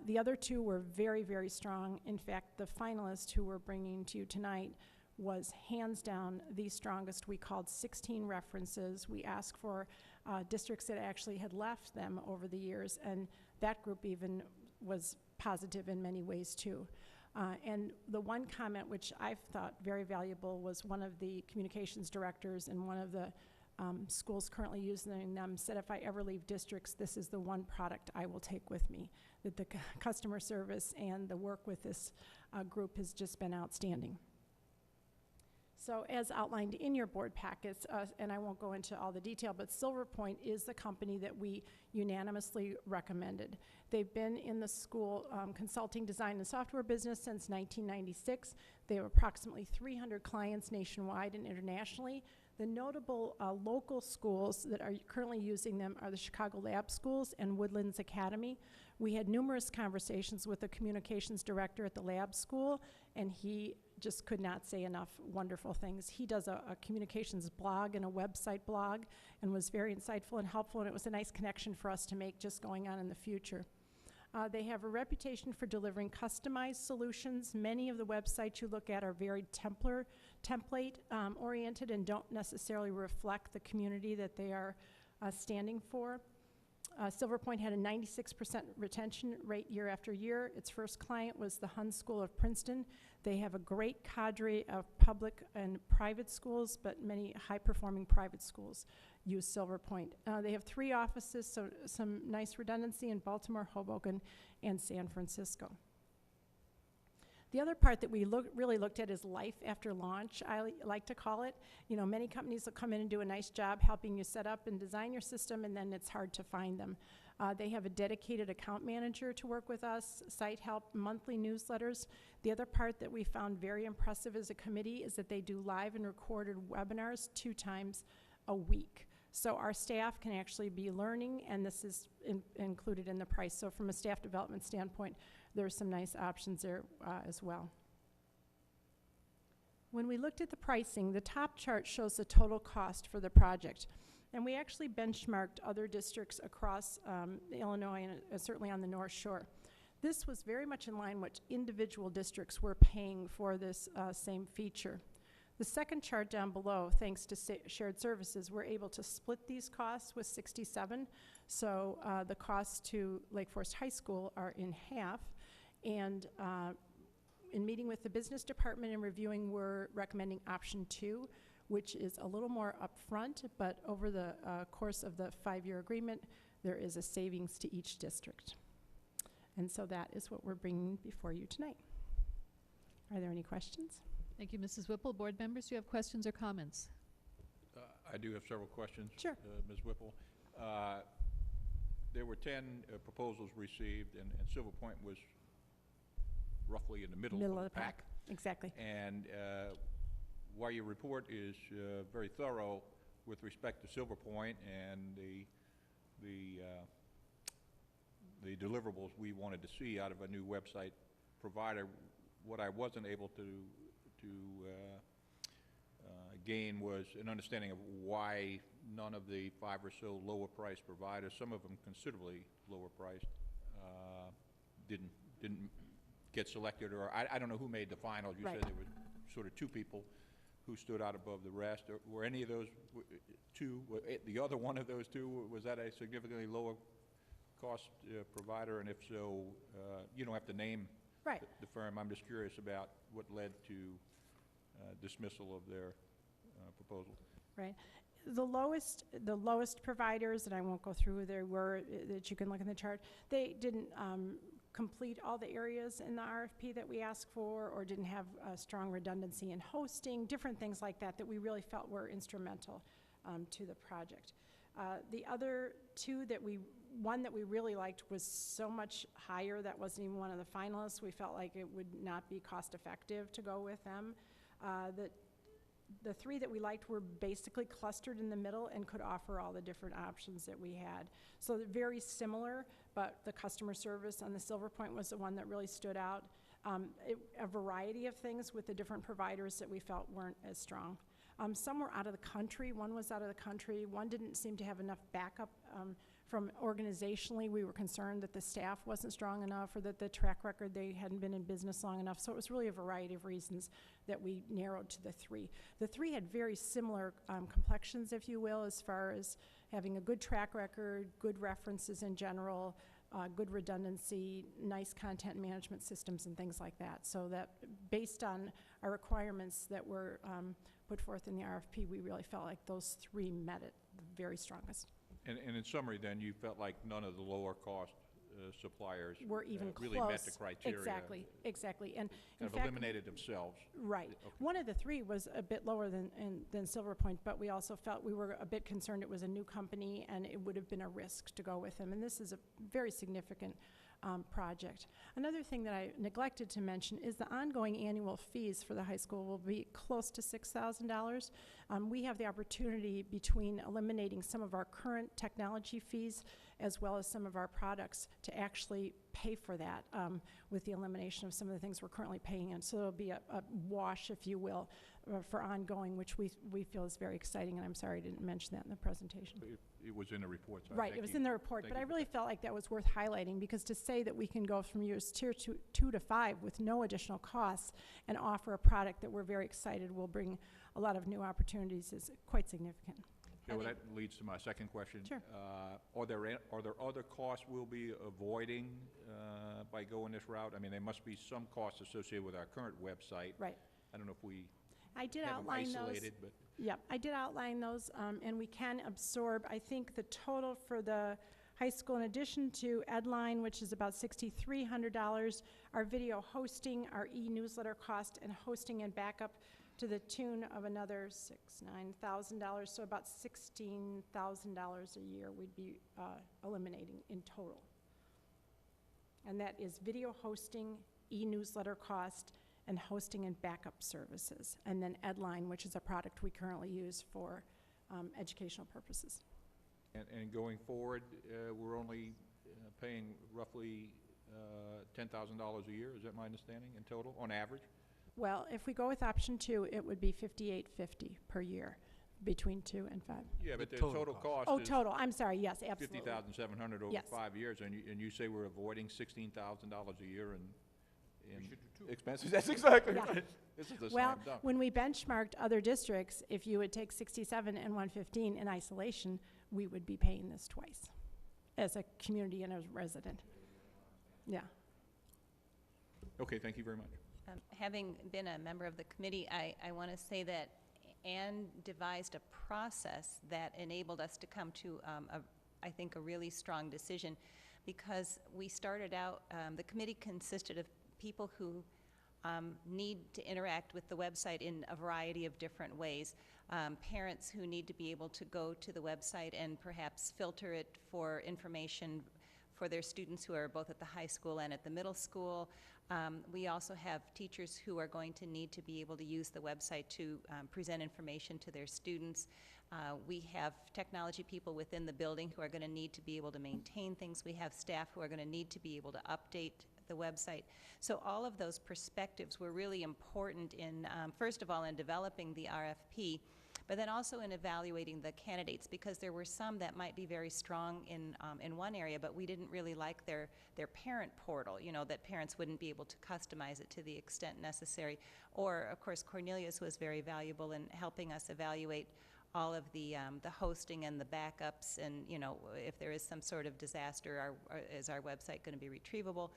The other 2 were very, very strong. In fact, the finalist who we're bringing to you tonight was hands down the strongest. We called 16 references. We asked for districts that actually had left them over the years, and that group even was positive in many ways too. And the one comment which I thought very valuable was one of the communications directors in one of the schools currently using them said, if I ever leave districts, this is the one product I will take with me. That the customer service and the work with this group has just been outstanding. So as outlined in your board packets, and I won't go into all the detail, but Silver Point is the company that we unanimously recommended. They've been in the school consulting, design, and software business since 1996. They have approximately 300 clients nationwide and internationally. The notable local schools that are currently using them are the Chicago Lab Schools and Woodlands Academy. We had numerous conversations with the communications director at the Lab School, and he just could not say enough wonderful things. He does a communications blog and a website blog and was very insightful and helpful, and it was a nice connection for us to make just going on in the future. They have a reputation for delivering customized solutions. Many of the websites you look at are very template oriented and don't necessarily reflect the community that they are standing for. Silver Point had a 96% retention rate year after year. Its first client was the Hun School of Princeton. They have a great cadre of public and private schools, but many high-performing private schools use Silver Point. They have 3 offices, so some nice redundancy in Baltimore, Hoboken, and San Francisco. The other part that we really looked at is life after launch, I like to call it. You know, many companies will come in and do a nice job helping you set up and design your system, and then it's hard to find them. They have a dedicated account manager to work with us, site help, monthly newsletters. The other part that we found very impressive as a committee is that they do live and recorded webinars 2 times a week. So our staff can actually be learning, and this is included in the price. So from a staff development standpoint, there's some nice options there as well. When we looked at the pricing, the top chart shows the total cost for the project. And we actually benchmarked other districts across Illinois and certainly on the North Shore. This was very much in line with what individual districts were paying for this same feature. The second chart down below, thanks to shared services, we're able to split these costs with 67. So the costs to Lake Forest High School are in half. And in meeting with the business department and reviewing, we're recommending option 2, which is a little more upfront, but over the course of the 5-year agreement, there is a savings to each district. And so that is what we're bringing before you tonight. Are there any questions? Thank you, Mrs. Whipple. Board members, do you have questions or comments? I do have several questions. Sure. Ms. Whipple. There were 10 proposals received, and Silver Point was roughly in the middle of the pack. Exactly. And while your report is very thorough with respect to Silver Point and the deliverables we wanted to see out of a new website provider, what I wasn't able to gain was an understanding of why none of the 5 or so lower priced providers, some of them considerably lower priced, didn't get selected, or I don't know who made the final. You Right. said there were sort of 2 people who stood out above the rest. Were any of those 2, the other one of those 2, was that a significantly lower cost provider? And if so, you don't have to name Right. the firm. I'm just curious about what led to dismissal of their proposal. Right. The lowest providers, and I won't go through who they were, that you can look in the chart, they didn't complete all the areas in the RFP that we asked for, or didn't have strong redundancy in hosting, different things like that that we really felt were instrumental to the project. The other 2 one that we really liked was so much higher, that wasn't even one of the finalists. We felt like it would not be cost effective to go with them. The 3 that we liked were basically clustered in the middle and could offer all the different options that we had. So they're very similar, but the customer service on the Silver Point was the one that really stood out. A variety of things with the different providers that we felt weren't as strong. Some were out of the country. One was out of the country. One didn't seem to have enough backup from organizationally. We were concerned that the staff wasn't strong enough, or that the track record, they hadn't been in business long enough. So it was really a variety of reasons that we narrowed to the 3. The 3 had very similar complexions, if you will, as far as having a good track record, good references in general, good redundancy, nice content management systems, and things like that. So that based on our requirements that were put forth in the RFP, we really felt like those 3 met it the very strongest. And in summary, then, you felt like none of the lower cost suppliers were even really close. met the criteria. Exactly. And in kind of fact, eliminated themselves. Right. Okay. One of the 3 was a bit lower than Silver Point, but we also felt we were a bit concerned it was a new company and it would have been a risk to go with them. And this is a very significant project. Another thing that I neglected to mention is the ongoing annual fees for the high school will be close to $6,000. We have the opportunity, between eliminating some of our current technology fees as well as some of our products, to actually pay for that with the elimination of some of the things we're currently paying in. So it'll be a wash, if you will, for ongoing, which we feel is very exciting, and I'm sorry I didn't mention that in the presentation. It was in the report. So Right, it was in the report, but I really felt like that was worth highlighting, because to say that we can go from years tier 2 to 5 with no additional costs and offer a product that we're very excited will bring a lot of new opportunities is quite significant. Yeah, well, that leads to my second question. Sure. Are there other costs we'll be avoiding by going this route? I mean, there must be some costs associated with our current website. Right. I don't know if we I did have them outline those. isolated, but Yeah, I did outline those, and we can absorb, I think the total for the high school, in addition to Edline, which is about $6,300, our video hosting, our e-newsletter cost, and hosting and backup to the tune of another $9,000, so about $16,000 a year we'd be eliminating in total. And that is video hosting, e-newsletter cost, and hosting and backup services. And then Edline, which is a product we currently use for educational purposes. and going forward, we're only paying roughly $10,000 a year. Is that my understanding in total, on average? Well, if we go with option 2, it would be $58.50 per year, between 2 and 5. Yeah, but the total cost Oh, is total, I'm sorry, yes, absolutely. $50,700 over Yes. 5 years, and you say we're avoiding $16,000 a year in expenses. That's exactly Yeah. right. This is a Well, slam dunk. when we benchmarked other districts, if you would take 67 and 115 in isolation, we would be paying this twice as a community and a resident. Yeah. Okay, thank you very much. Having been a member of the committee, I want to say that Ann devised a process that enabled us to come to, I think, a really strong decision, because we started out, the committee consisted of people who need to interact with the website in a variety of different ways. Parents who need to be able to go to the website and perhaps filter it for information for their students who are both at the high school and at the middle school. We also have teachers who are going to need to be able to use the website to present information to their students. We have technology people within the building who are going to need to be able to maintain things. We have staff who are going to need to be able to update the website. So all of those perspectives were really important in, first of all, in developing the RFP, but then also in evaluating the candidates, because there were some that might be very strong in one area, but we didn't really like their parent portal, you know, that parents wouldn't be able to customize it to the extent necessary. Or, of course, Cornelius was very valuable in helping us evaluate all of the hosting and the backups, and, you know, if there is some sort of disaster, is our website going to be retrievable?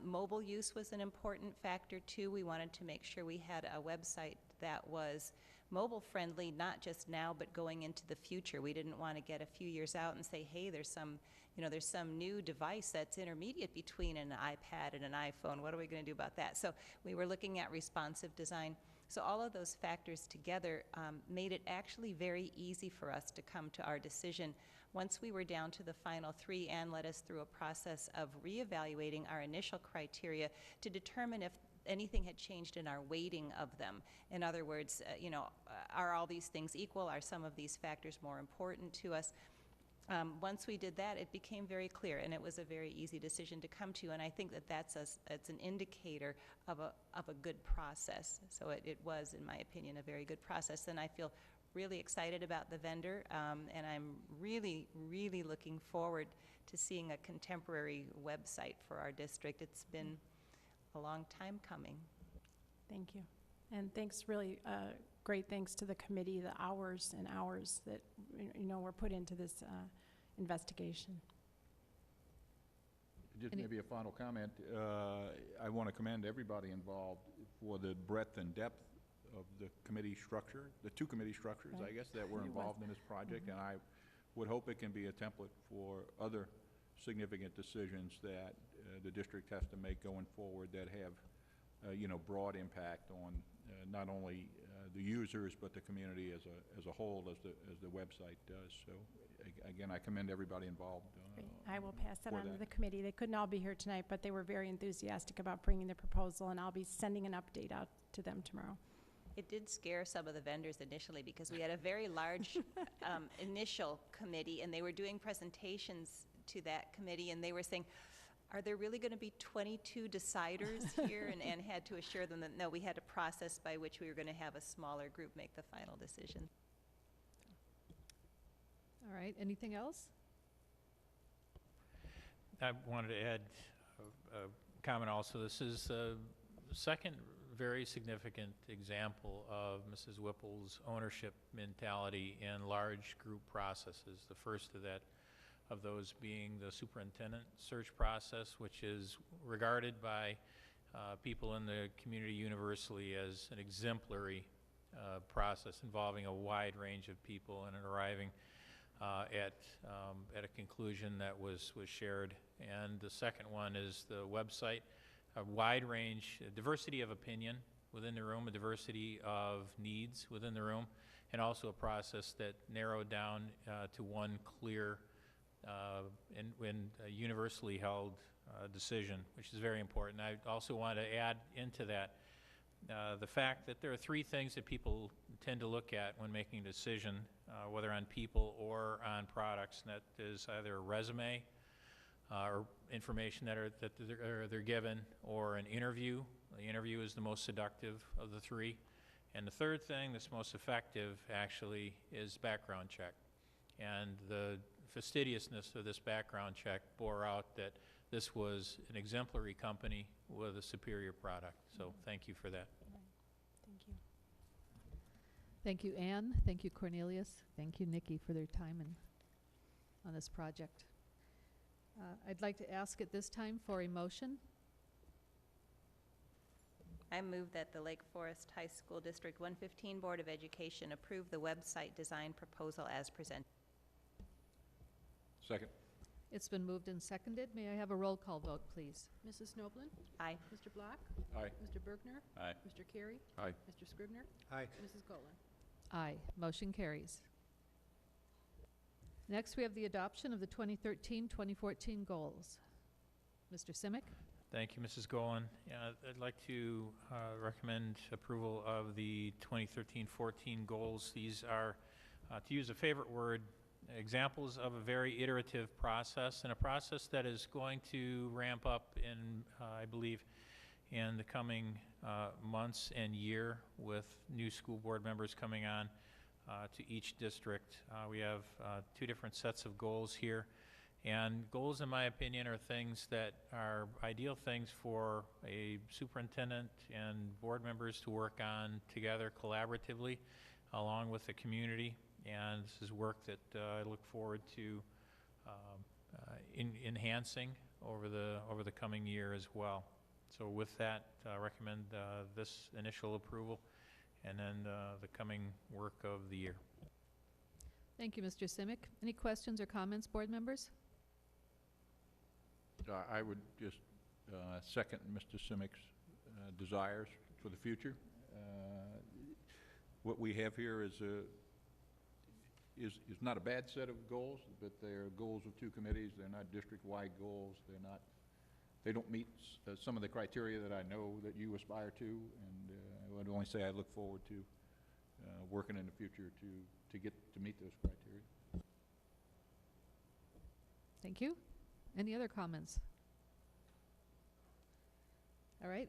Mobile use was an important factor, too. We wanted to make sure we had a website that was mobile friendly, not just now, but going into the future. We didn't want to get a few years out and say, hey, there's some new device that's intermediate between an iPad and an iPhone. What are we going to do about that? So we were looking at responsive design. So all of those factors together made it actually very easy for us to come to our decision. Once we were down to the final three, Ann led us through a process of reevaluating our initial criteria to determine if anything had changed in our weighting of them. In other words, are all these things equal? Are some of these factors more important to us? Once we did that, it became very clear, and it was a very easy decision to come to, and I think that it's an indicator of a good process. So it was, in my opinion, a very good process, and I feel really excited about the vendor, and I'm really, really looking forward to seeing a contemporary website for our district. It's been a long time coming. Thank you. And thanks, really, great thanks to the committee, the hours and hours that, were put into this investigation. Just maybe a final comment. I want to commend everybody involved for the breadth and depth of the committee structure, the two committee structures, I guess, that were involved in this project. And I would hope it can be a template for other significant decisions that the district has to make going forward that have, broad impact on not only the users but the community as a whole, as the website does. So again, I commend everybody involved. I will pass that on to the committee. They couldn't all be here tonight, but they were very enthusiastic about bringing the proposal, and I'll be sending an update out to them tomorrow. It did scare some of the vendors initially, because we had a very large initial committee, and they were doing presentations to that committee, and they were saying, are there really going to be 22 deciders here? And had to assure them that, no, we had a process by which we were going to have a smaller group make the final decision. All right, anything else? I wanted to add a comment also. This is the second very significant example of Mrs. Whipple's ownership mentality in large group processes. The first of those being the superintendent search process, which is regarded by people in the community universally as an exemplary process involving a wide range of people and arriving at a conclusion that was shared. And the second one is the website, a wide range, a diversity of opinion within the room, a diversity of needs within the room, and also a process that narrowed down to one clear and universally held decision, which is very important. I also want to add into that the fact that there are three things that people tend to look at when making a decision, whether on people or on products, and that is either a resume or information that they're given, or an interview. The interview is the most seductive of the three. And the third thing that's most effective, actually, is background check. And the fastidiousness of this background check bore out that this was an exemplary company with a superior product. So thank you for that. Thank you. Thank you, Anne. Thank you, Cornelius. Thank you, Nikki, for their time on this project. I'd like to ask at this time for a motion. I move that the Lake Forest High School District 115 Board of Education approve the website design proposal as presented. Second. It's been moved and seconded. May I have a roll call vote, please? Mrs. Snoblin? Aye. Mr. Block? Aye. Mr. Bergner? Aye. Mr. Carey? Aye. Mr. Scribner? Aye. Mrs. Golan? Aye. Motion carries. Next, we have the adoption of the 2013-2014 goals. Mr. Simic? Thank you, Mrs. Golan. Yeah, I'd like to recommend approval of the 2013-14 goals. These are, to use a favorite word, examples of a very iterative process, and a process that is going to ramp up in, I believe, in the coming months and year with new school board members coming on to each district. We have two different sets of goals here. And goals, in my opinion, are things that are ideal things for a superintendent and board members to work on together collaboratively along with the community. And this is work that I look forward to enhancing over the coming year as well. So with that, I recommend this initial approval and then the coming work of the year. Thank you, Mr. Simic. Any questions or comments, board members? I would just second Mr. Simic's desires for the future. What we have here is not a bad set of goals, but they're goals of two committees. They're not district-wide goals. They don't meet some of the criteria that I know that you aspire to, and I would only say I look forward to working in the future to meet those criteria. Thank you. Any other comments? All right.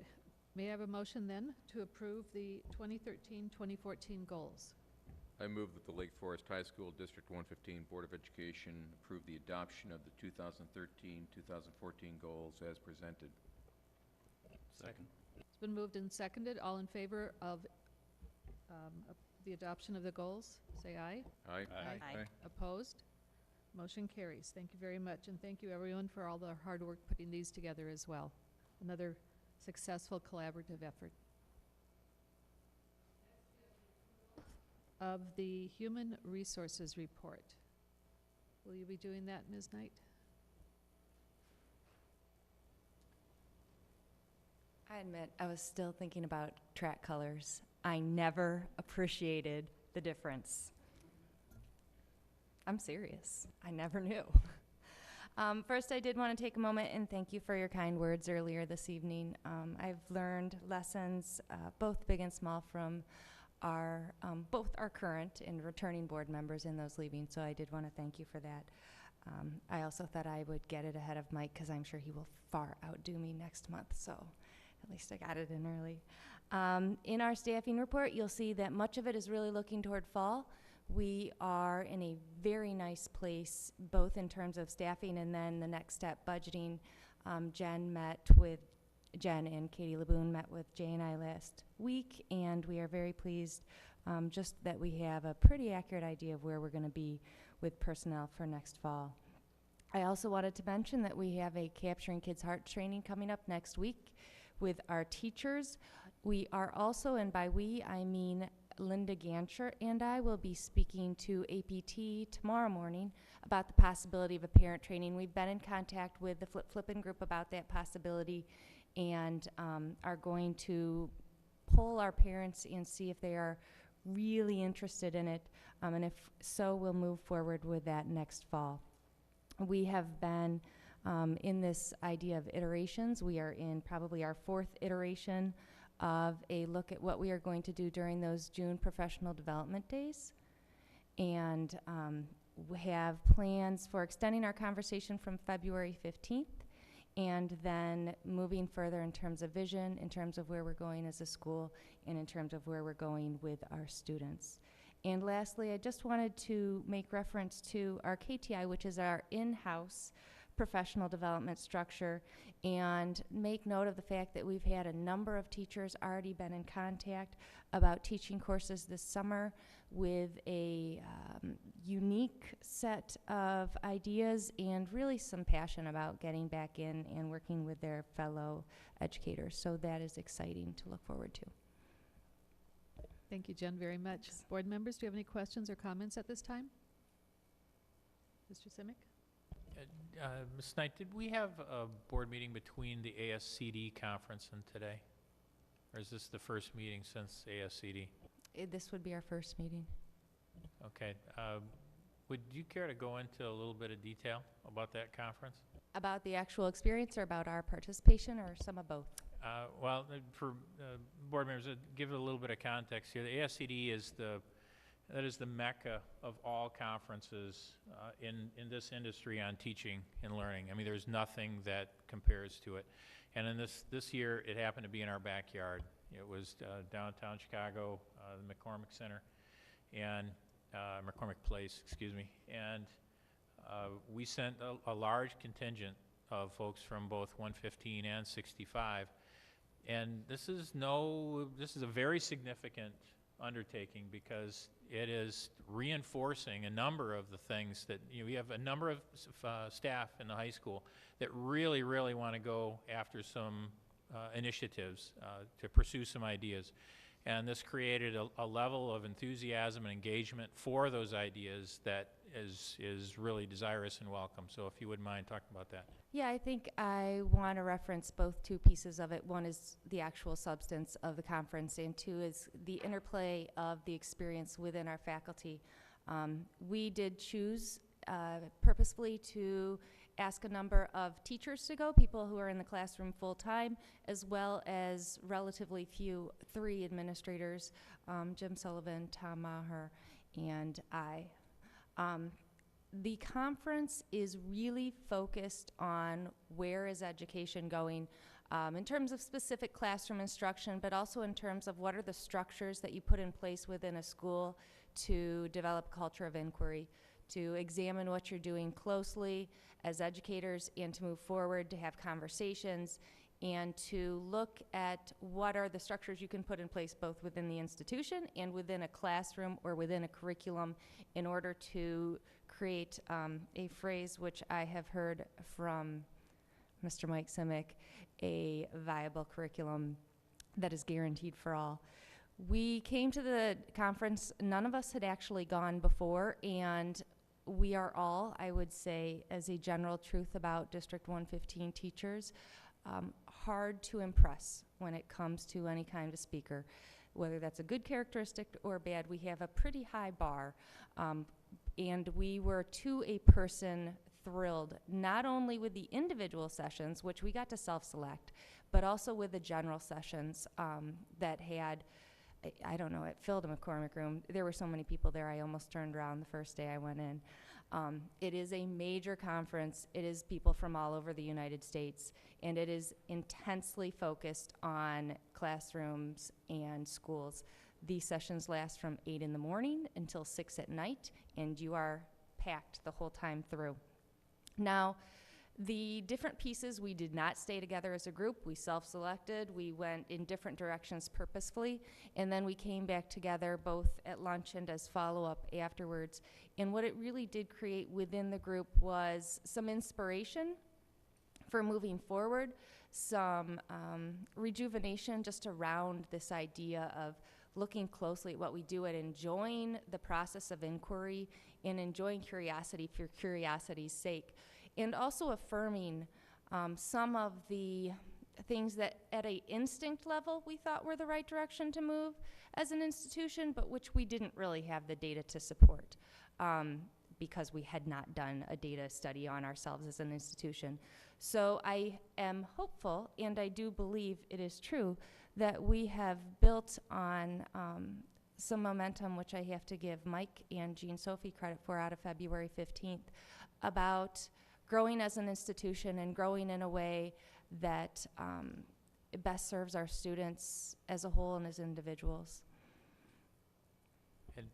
May I have a motion then to approve the 2013-2014 goals? I move that the Lake Forest High School District 115 Board of Education approve the adoption of the 2013-2014 goals as presented. Second. It's been moved and seconded. All in favor of the adoption of the goals, say aye. Aye. Aye. Opposed? Motion carries. Thank you very much, and thank you everyone for all the hard work putting these together as well. Another successful collaborative effort. Of the Human Resources Report. Will you be doing that, Ms. Knight? I admit, I was still thinking about track colors. I never appreciated the difference. I'm serious. I never knew. First, I did want to take a moment and thank you for your kind words earlier this evening. I've learned lessons, both big and small, from both our current and returning board members and those leaving, so I did want to thank you for that. I also thought I would get it ahead of Mike because I'm sure he will far outdo me next month, so at least I got it in early. In our staffing report, you'll see that much of it is really looking toward fall. We are in a very nice place, both in terms of staffing and then the next step, budgeting. Jen and Katie Laboon met with Jay and I last week, and we are very pleased just that we have a pretty accurate idea of where we're going to be with personnel for next fall. I also wanted to mention that we have a Capturing Kids' Heart training coming up next week with our teachers. We are also, and by we, I mean Linda Gancher and I will be speaking to APT tomorrow morning about the possibility of a parent training. We've been in contact with the Flippin' group about that possibility and are going to poll our parents and see if they are really interested in it. And if so, we'll move forward with that next fall. We have been in this idea of iterations. We are in probably our 4th iteration of a look at what we are going to do during those June professional development days. And we have plans for extending our conversation from February 15th and then moving further in terms of vision, in terms of where we're going as a school, and in terms of where we're going with our students. And lastly, I just wanted to make reference to our KTI, which is our in-house professional development structure, and make note of the fact that we've had a number of teachers already been in contact about teaching courses this summer with a unique set of ideas and really some passion about getting back in and working with their fellow educators. So that is exciting to look forward to. Thank you, Jen, very much. Board members, do you have any questions or comments at this time? Mr. Simic? Ms. Knight, did we have a board meeting between the ASCD conference and today? Or is this the first meeting since ASCD? This would be our first meeting. Okay. Would you care to go into a little bit of detail about that conference? About the actual experience or about our participation or some of both? Well, for board members, give it a little bit of context here. The ASCD is the mecca of all conferences in this industry on teaching and learning. I mean, there's nothing that compares to it. And in this year, it happened to be in our backyard. It was downtown Chicago, the McCormick Center, and McCormick Place, excuse me. And we sent a large contingent of folks from both 115 and 65. And this is a very significant undertaking because it is reinforcing a number of the things that, we have a number of staff in the high school that really, really want to go after some initiatives to pursue some ideas. And this created a level of enthusiasm and engagement for those ideas that is really desirous and welcome. So if you wouldn't mind talking about that. Yeah, I think I want to reference both two pieces of it. One is the actual substance of the conference, and two is the interplay of the experience within our faculty. We did choose purposefully to ask a number of teachers to go, people who are in the classroom full-time, as well as relatively few, 3 administrators, Jim Sullivan, Tom Maher, and I. The conference is really focused on where is education going in terms of specific classroom instruction, but also in terms of what are the structures that you put in place within a school to develop a culture of inquiry, to examine what you're doing closely as educators and to move forward, to have conversations, and to look at what are the structures you can put in place both within the institution and within a classroom or within a curriculum in order to create a phrase which I have heard from Mr. Mike Simic, a viable curriculum that is guaranteed for all. We came to the conference, none of us had actually gone before, and we are all, I would say, as a general truth about District 115 teachers, hard to impress when it comes to any kind of speaker. Whether that's a good characteristic or bad, we have a pretty high bar. And we were, to a person, thrilled, not only with the individual sessions, which we got to self-select, but also with the general sessions that had, I don't know, it filled a McCormick room. There were so many people there, I almost turned around the first day I went in. It is a major conference. It is people from all over the United States, and it is intensely focused on classrooms and schools. These sessions last from 8 in the morning until 6 at night, and you are packed the whole time through. Now, the different pieces, we did not stay together as a group. We self-selected. We went in different directions purposefully, and then we came back together both at lunch and as follow-up afterwards. And what it really did create within the group was some inspiration for moving forward, some rejuvenation just around this idea of looking closely at what we do and enjoying the process of inquiry and enjoying curiosity for curiosity's sake, and also affirming some of the things that at an instinct level we thought were the right direction to move as an institution, but which we didn't really have the data to support because we had not done a data study on ourselves as an institution. So I am hopeful, and I do believe it is true, that we have built on some momentum, which I have to give Mike and Jean Sophie credit for out of February 15th, about growing as an institution and growing in a way that it best serves our students as a whole and as individuals. And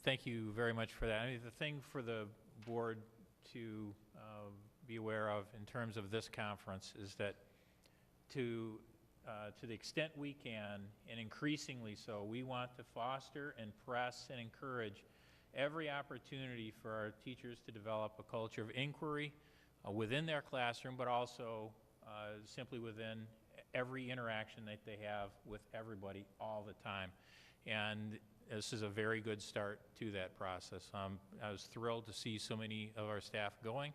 thank you very much for that. I mean, the thing for the board to be aware of in terms of this conference is that to the extent we can, and increasingly so, we want to foster and press and encourage every opportunity for our teachers to develop a culture of inquiry within their classroom, but also simply within every interaction that they have with everybody all the time. And this is a very good start to that process. I was thrilled to see so many of our staff going,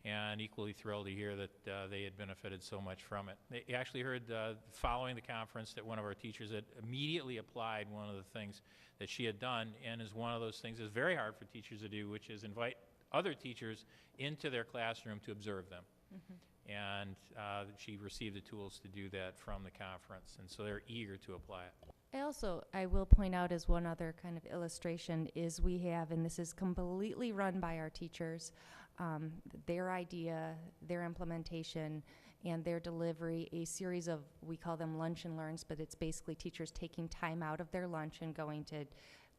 and equally thrilled to hear that they had benefited so much from it. They actually heard following the conference that one of our teachers had immediately applied one of the things that she had done, and is one of those things that's very hard for teachers to do, which is invite other teachers into their classroom to observe them. And she received the tools to do that from the conference, and so they're eager to apply it. I will point out as one other kind of illustration is we have, and this is completely run by our teachers, their idea, their implementation, and their delivery, a series of, we call them lunch and learns, but it's basically teachers taking time out of their lunch and going to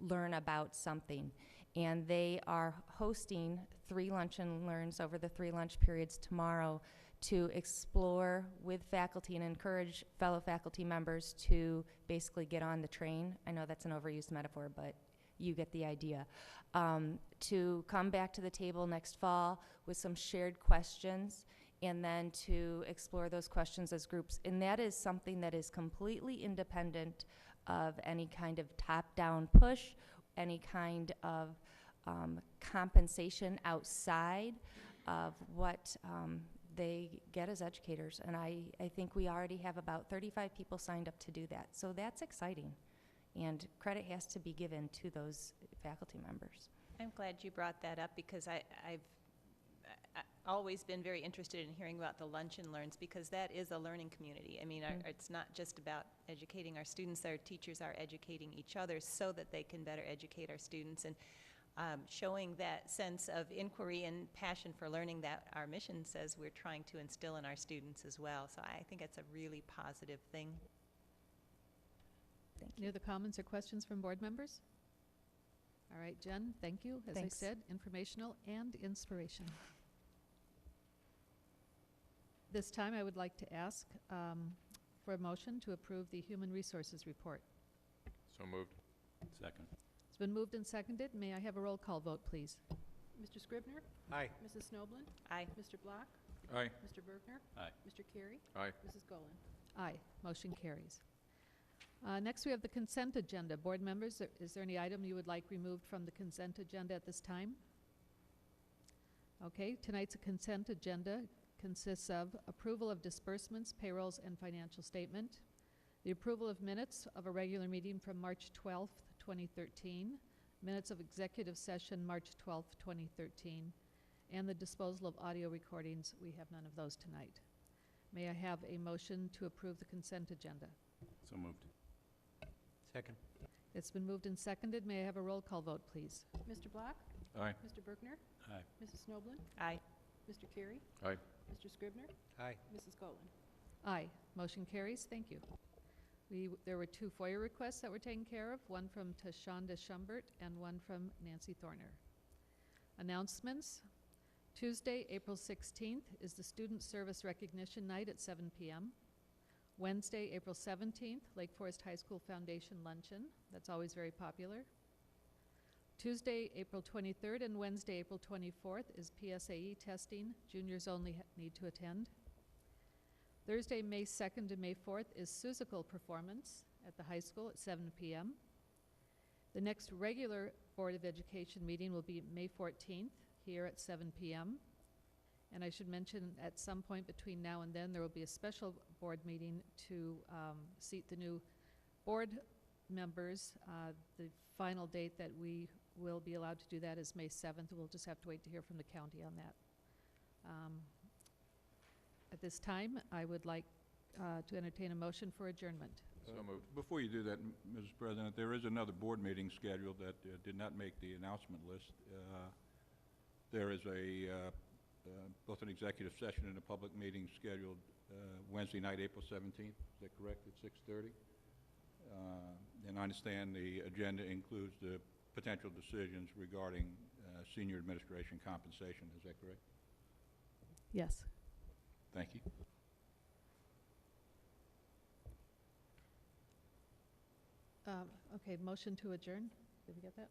learn about something. And they are hosting 3 lunch and learns over the 3 lunch periods tomorrow to explore with faculty and encourage fellow faculty members to basically get on the train. I know that's an overused metaphor, but you get the idea. To come back to the table next fall with some shared questions, and then to explore those questions as groups. And that is something that is completely independent of any kind of top-down push, any kind of compensation outside of what they get as educators. And I think we already have about 35 people signed up to do that. So that's exciting. And credit has to be given to those faculty members. I'm glad you brought that up, because I've always been very interested in hearing about the lunch and learns, because that is a learning community. I mean, it's not just about educating our students. Our teachers are educating each other so that they can better educate our students, and showing that sense of inquiry and passion for learning that our mission says we're trying to instill in our students as well. So I think it's a really positive thing. Any other comments or questions from board members? All right, Jen, thank you. As Thanks. I said, informational and inspirational. This time, I would like to ask for a motion to approve the Human Resources Report. So moved. Second. It's been moved and seconded. May I have a roll call vote, please? Mr. Scribner? Aye. Mrs. Snoblin? Aye. Mr. Block? Aye. Mr. Bergner? Aye. Mr. Carey? Aye. Mrs. Golan? Aye. Motion carries. Next, we have the consent agenda. Board members, is there any item you would like removed from the consent agenda at this time? Okay, tonight's consent agenda consists of approval of disbursements, payrolls, and financial statement, the approval of minutes of a regular meeting from March 12th, 2013, minutes of executive session March 12th, 2013, and the disposal of audio recordings. We have none of those tonight. May I have a motion to approve the consent agenda? So moved. Second. It's been moved and seconded. May I have a roll call vote, please? Mr. Block? Aye. Mr. Bergner? Aye. Mrs. Snoblin? Aye. Mr. Carey? Aye. Mr. Scribner? Aye. Mrs. Golan? Aye. Motion carries. Thank you. There were 2 FOIA requests that were taken care of, one from Tashonda Schumbert and one from Nancy Thorner. Announcements. Tuesday, April 16th is the Student Service Recognition Night at 7 p.m. Wednesday, April 17th, Lake Forest High School Foundation Luncheon. That's always very popular. Tuesday, April 23rd and Wednesday, April 24th is PSAE testing. Juniors only need to attend. Thursday, May 2nd and May 4th is Seussical performance at the high school at 7 p.m. The next regular Board of Education meeting will be May 14th here at 7 p.m. And I should mention at some point between now and then there will be a special board meeting to seat the new board members. The final date that we will be allowed to do that is May 7th. We'll just have to wait to hear from the county on that. At this time, I would like to entertain a motion for adjournment. So moved. Before you do that, Mrs. President, there is another board meeting scheduled that did not make the announcement list. There is both an executive session and a public meeting scheduled Wednesday night, April 17th. Is that correct, at 6:30? And I understand the agenda includes the potential decisions regarding senior administration compensation. Is that correct? Yes. Thank you. Okay, motion to adjourn. Did we get that?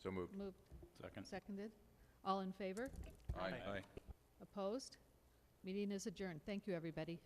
So moved. Moved. Second. Seconded. All in favor? Aye. Opposed? Meeting is adjourned. Thank you, everybody.